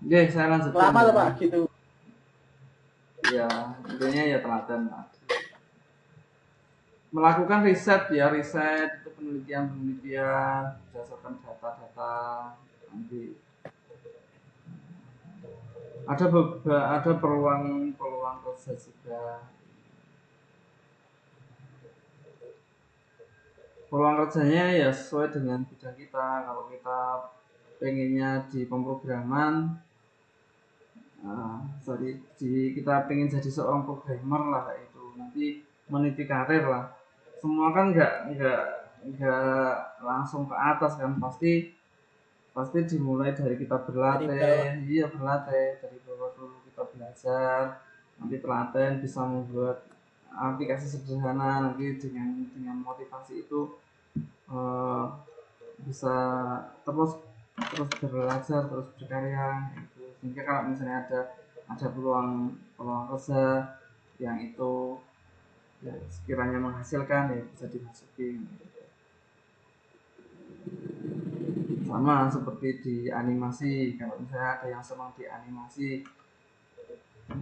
Oke, saya lanjutkan. Lama tuh Pak gitu. Ya, intinya ya teladan Pak. Melakukan riset itu penelitian berdasarkan data-data nanti ada peluang kerja juga. Peluang kerjanya ya sesuai dengan bidang kita. Kalau kita pengennya di pemrograman, kita pengen jadi seorang programmer lah itu, nanti meniti karir lah. Semua kan nggak langsung ke atas kan, pasti dimulai dari kita berlatih. Iya, berlatih dari bawah dulu, kita belajar, nanti telaten bisa membuat aplikasi sederhana, nanti dengan motivasi itu bisa terus belajar, terus berkarya gitu. Sehingga kalau misalnya ada peluang kerja yang itu ya sekiranya menghasilkan ya bisa dimasukin. Sama seperti di animasi, kalau misalnya ada yang senang di animasi,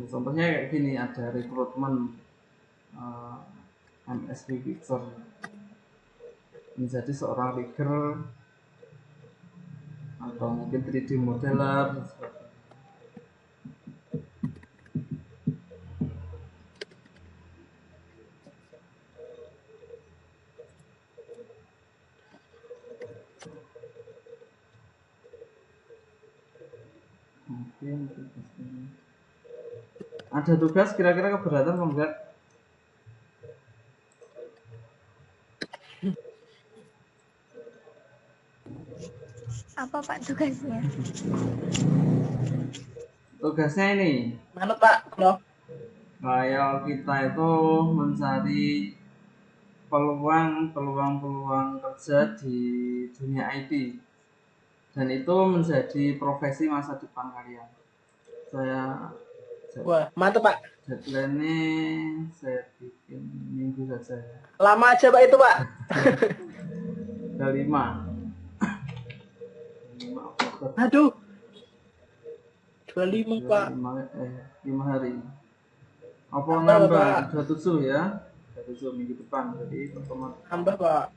contohnya kayak gini, ada rekrutmen MSP Picture menjadi seorang rigger atau mungkin 3D modeler. Ada tugas kira-kira keberatan apa enggak? Apa Pak tugasnya? Tugasnya ini. Mana Pak? Halo. Kayak kita itu mencari peluang kerja di dunia IT, dan itu menjadi profesi masa depan kalian. Wah, mantap Pak. Deadline-nya saya bikin minggu saja ya. Lama aja Pak itu Pak. Udah 5 Aduh. 25 Pak. 5 hari. Apa Nambah, nambah? Pak. 27 ya. 27 minggu depan. Jadi pertemuan Nambah, Pak.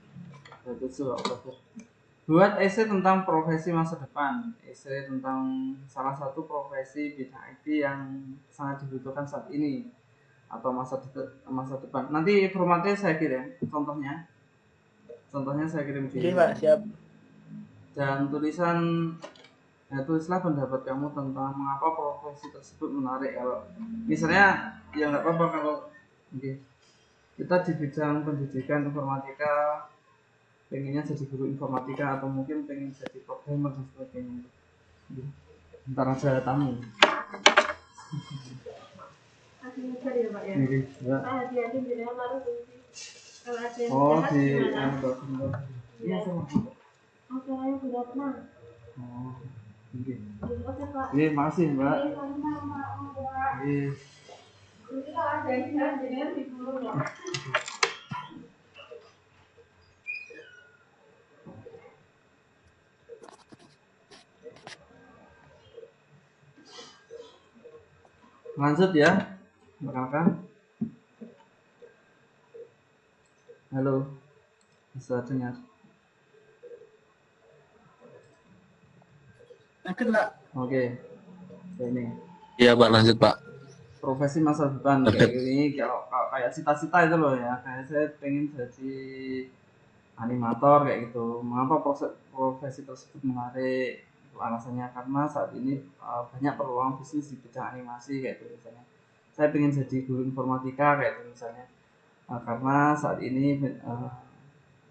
27 Oktober. Buat esai tentang profesi masa depan. Esai tentang salah satu profesi bidang IT yang sangat dibutuhkan saat ini atau masa depan. Nanti formatnya saya kirim contohnya. Contohnya saya kirim di. Oke, Pak, siap. Dan tulislah pendapat kamu tentang mengapa profesi tersebut menarik. Kalau misalnya ya nggak apa-apa kalau kita di bidang pendidikan informatika pengennya jadi guru informatika atau mungkin pengen jadi programmer dan sebagainya. Ntar aja tamu. Oh di iya sama. Oh, iya, makasih Mbak. Iya. Lanjut ya, rekan-rekan. Halo, bisa dengar? Lanjut, Pak. Oke, ini Iya Pak, lanjut Pak. profesi masa depan kayak gini, kalau kayak cita-cita itu loh ya, kayak saya pengen jadi animator kayak gitu. Mengapa profesi tersebut menarik? Itu alasannya karena saat ini banyak peluang bisnis di bidang animasi kayak gitu misalnya. Saya pengen jadi guru informatika kayak gitu misalnya. Karena saat ini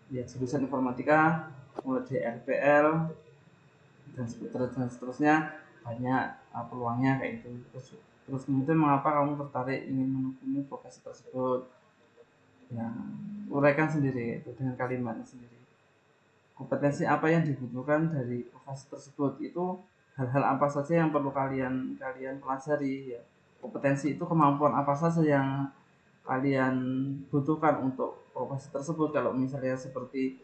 ya jurusan informatika mulai dari RPL dan seterusnya banyak peluangnya kayak itu. Terus kemudian mengapa kamu tertarik ingin menekuni profesi tersebut? Ya, uraikan sendiri itu dengan kalimat sendiri. Kompetensi apa yang dibutuhkan dari profesi tersebut, itu hal-hal apa saja yang perlu kalian pelajari ya. Kompetensi itu kemampuan apa saja yang kalian butuhkan untuk profesi tersebut. Kalau misalnya seperti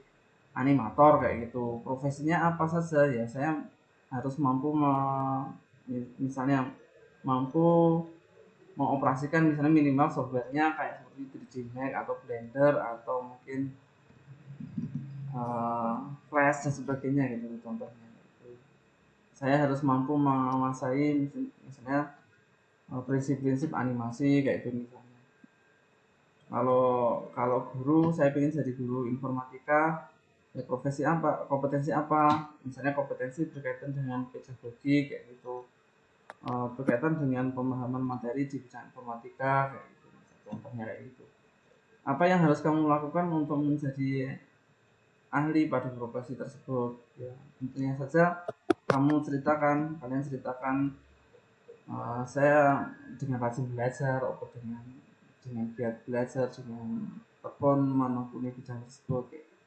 animator kayak gitu, profesinya apa saja ya, saya harus mampu misalnya mampu mengoperasikan misalnya minimal softwarenya kayak seperti 3D Max atau Blender atau mungkin Flash dan sebagainya gitu contohnya. Saya harus mampu menguasai misalnya prinsip-prinsip animasi kayak itu misalnya. Kalau guru, saya ingin jadi guru informatika, ya profesi apa, kompetensi apa, misalnya kompetensi berkaitan dengan pedagogi kayak gitu, berkaitan dengan pemahaman materi di bidang informatika kayak gitu, contohnya kayak gitu. Apa yang harus kamu lakukan untuk menjadi ahli pada profesi tersebut? Ya, tentunya saja kalian ceritakan saya dengan rajin belajar, atau dengan giat belajar, dengan tekun menekuni bidang tersebut kayak gitu.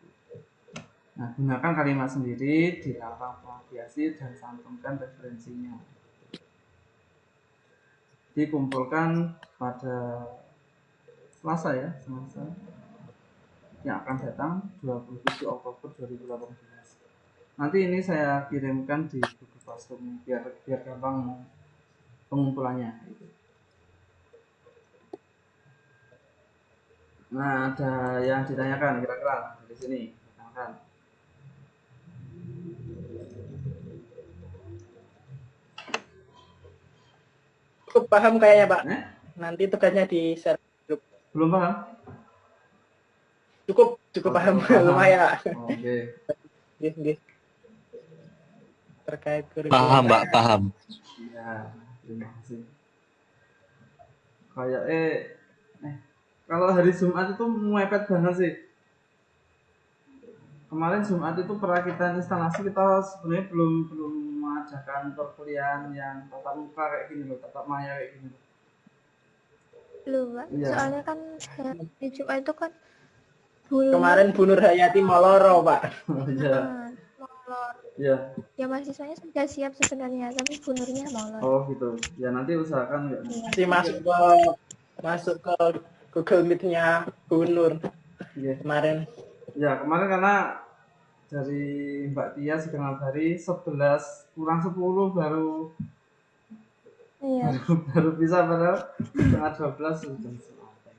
Nah, gunakan kalimat sendiri di dalam pengaplikasi dan cantumkan referensinya. Dikumpulkan pada Selasa yang akan datang 27 Oktober 2018. Nanti ini saya kirimkan di Google Classroom biar gampang pengumpulannya gitu. Nah, ada yang ditanyakan kira-kira di sini, tanyakan. Cukup paham kayaknya, Pak. Nanti tugasnya di share grup. Belum paham? Cukup paham. Lumayan. Oke. Nggih. Terkait kurikulum. Paham Pak, paham. Ya, terima kasih. Kayak kalau hari Jumat itu mepet banget sih. Kemarin Jumat itu pernah kita instalasi, kita sebenarnya belum mengadakan perkuliahan yang tatap muka kayak gini loh, tatap maya kayak gini loh. Belum, Pak. Iya. Soalnya kan di Jumat itu kan Kemarin Bu Nur Hayati moloro, Pak. Iya. molor. Iya. Ya mahasiswanya sudah siap sebenarnya, tapi Bu Nurnya molor. Oh gitu. Ya nanti usahakan nggak. Masih masuk ke Google Meet-nya Bu Nur. Iya. Kemarin. Ya kemarin karena dari Mbak Tia Sugeng Abari 11 kurang 10 baru Iya. Baru bisa padahal setengah 12 sudah selesai.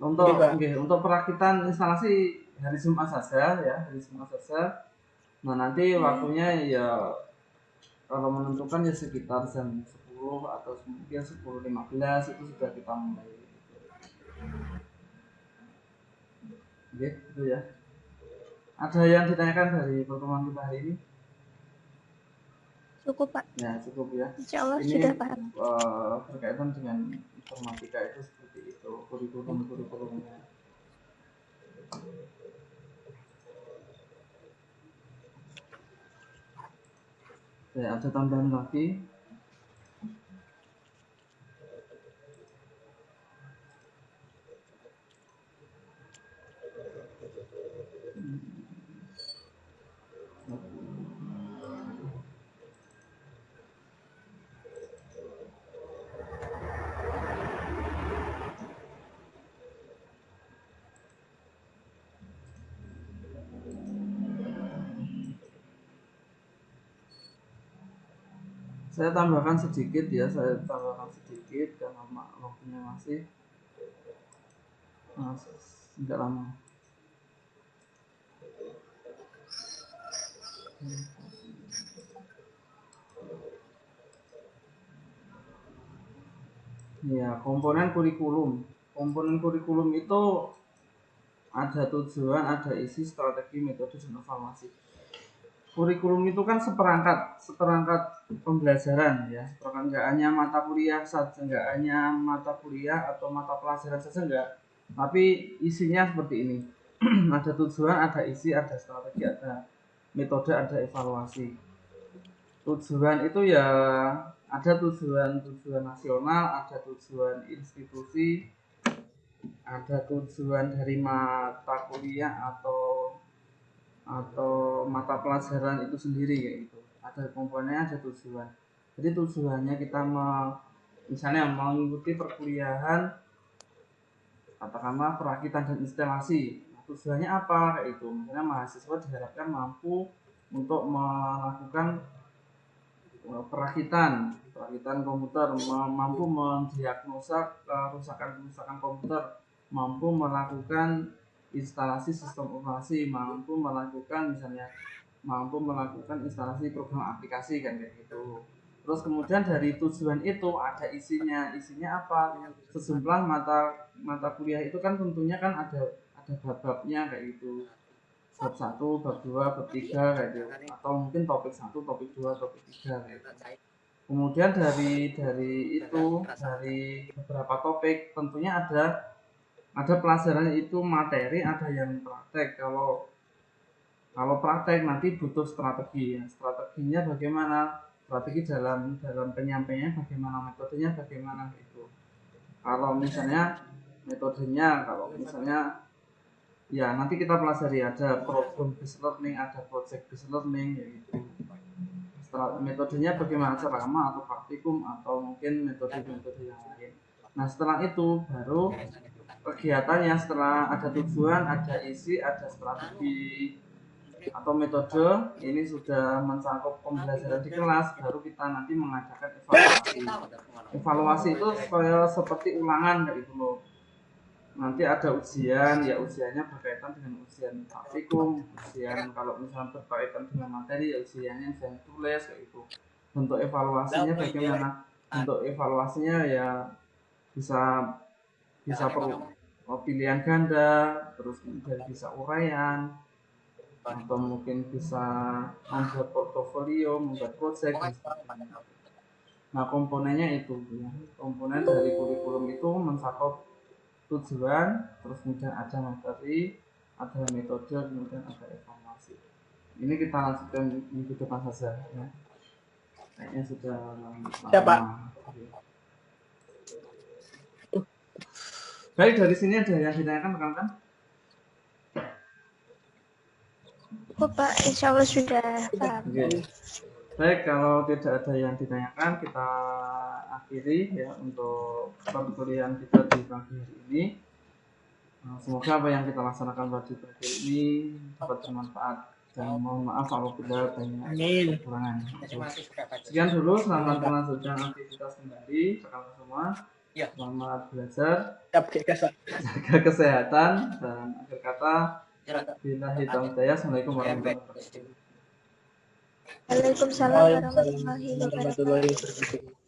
Untuk Jadi, Pak, untuk perakitan instalasi hari Jumat saja ya, hari Jumat saja. Nah, nanti waktunya ya kalau menentukan ya sekitar jam 10 atau mungkin 10.15 itu sudah kita mulai. Oke, itu ya. Ada yang ditanyakan dari pertemuan kita hari ini? Cukup, Pak. Ya, cukup ya. Insya Allah Ini sudah paham. berkaitan dengan informatika itu seperti itu, kurikulumnya. Ya, ada tambahan lagi. Saya tambahkan sedikit ya, karena waktunya masih tidak lama. Ya, komponen kurikulum. Komponen kurikulum itu ada tujuan, ada isi, strategi, metode, dan evaluasi. Kurikulum itu kan seperangkat pembelajaran ya, nggak hanya mata kuliah saja, nggak hanya mata kuliah atau mata pelajaran saja enggak, tapi isinya seperti ini. Ada tujuan, ada isi, ada strategi, ada metode, ada evaluasi. Tujuan itu ya ada tujuan nasional, ada tujuan institusi, ada tujuan dari mata kuliah atau mata pelajaran itu sendiri kayak gitu. Ada komponennya, ada tujuan. Jadi tujuannya kita misalnya mengikuti perkuliahan katakanlah perakitan dan instalasi. Nah, tujuannya apa kayak itu? Misalnya mahasiswa diharapkan mampu untuk melakukan perakitan komputer, mampu mendiagnosa kerusakan komputer, mampu melakukan instalasi sistem operasi, mampu melakukan instalasi program aplikasi kan kayak gitu. Terus kemudian dari tujuan itu ada isinya apa? Sejumlah mata kuliah itu kan tentunya kan ada bab-babnya kayak gitu. Bab 1, bab 2, bab 3 kayak gitu. Atau mungkin topik 1, topik 2, topik 3 kayak gitu. Kemudian dari beberapa topik tentunya ada pelajaran itu materi, ada yang praktek. Kalau praktek nanti butuh strategi ya. Strateginya bagaimana? Strategi dalam penyampaiannya bagaimana, metodenya bagaimana gitu. Kalau misalnya ya nanti kita pelajari ada program based learning, ada project based learning ya gitu. Metodenya bagaimana, ceramah atau praktikum atau mungkin metode yang lain. Nah, setelah itu baru kegiatannya, setelah ada tujuan, ada isi, ada strategi atau metode, ini sudah mencakup pembelajaran di kelas, baru kita nanti mengadakan evaluasi. Evaluasi itu seperti ulangan kayak gitu loh. Nanti ada ujian, ya ujiannya berkaitan dengan ujian praktikum, ujian kalau misalnya berkaitan dengan materi, ya ujiannya ujian tulis kayak gitu. Bentuk evaluasinya bagaimana? Bentuk evaluasinya ya bisa pilihan ganda, terus kemudian bisa uraian, atau mungkin bisa membuat portofolio, membuat project dan sebagainya. Nah, komponennya itu ya. Komponen dari kurikulum itu mencakup tujuan, terus kemudian ada materi, ada metode, kemudian ada evaluasi. Ini kita lanjutkan minggu depan saja ya. Kayaknya sudah Siapa? Baik, dari sini ada yang ditanyakan rekan-rekan? Oh, Pak, insya Allah sudah paham. Oke. Baik, kalau tidak ada yang ditanyakan, kita akhiri ya untuk perkuliahan kita di pagi hari ini. Semoga apa yang kita laksanakan pada pagi ini dapat bermanfaat dan mohon maaf apabila banyak Amin. kekurangan. Sekian dulu, selamat melanjutkan aktivitas kembali rekan semua. Selamat belajar, jaga kesehatan, dan akhir kata billahi taufiq hidayah. Assalamualaikum warahmatullahi wabarakatuh. Waalaikumsalam warahmatullahi wabarakatuh.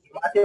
Terima kasih.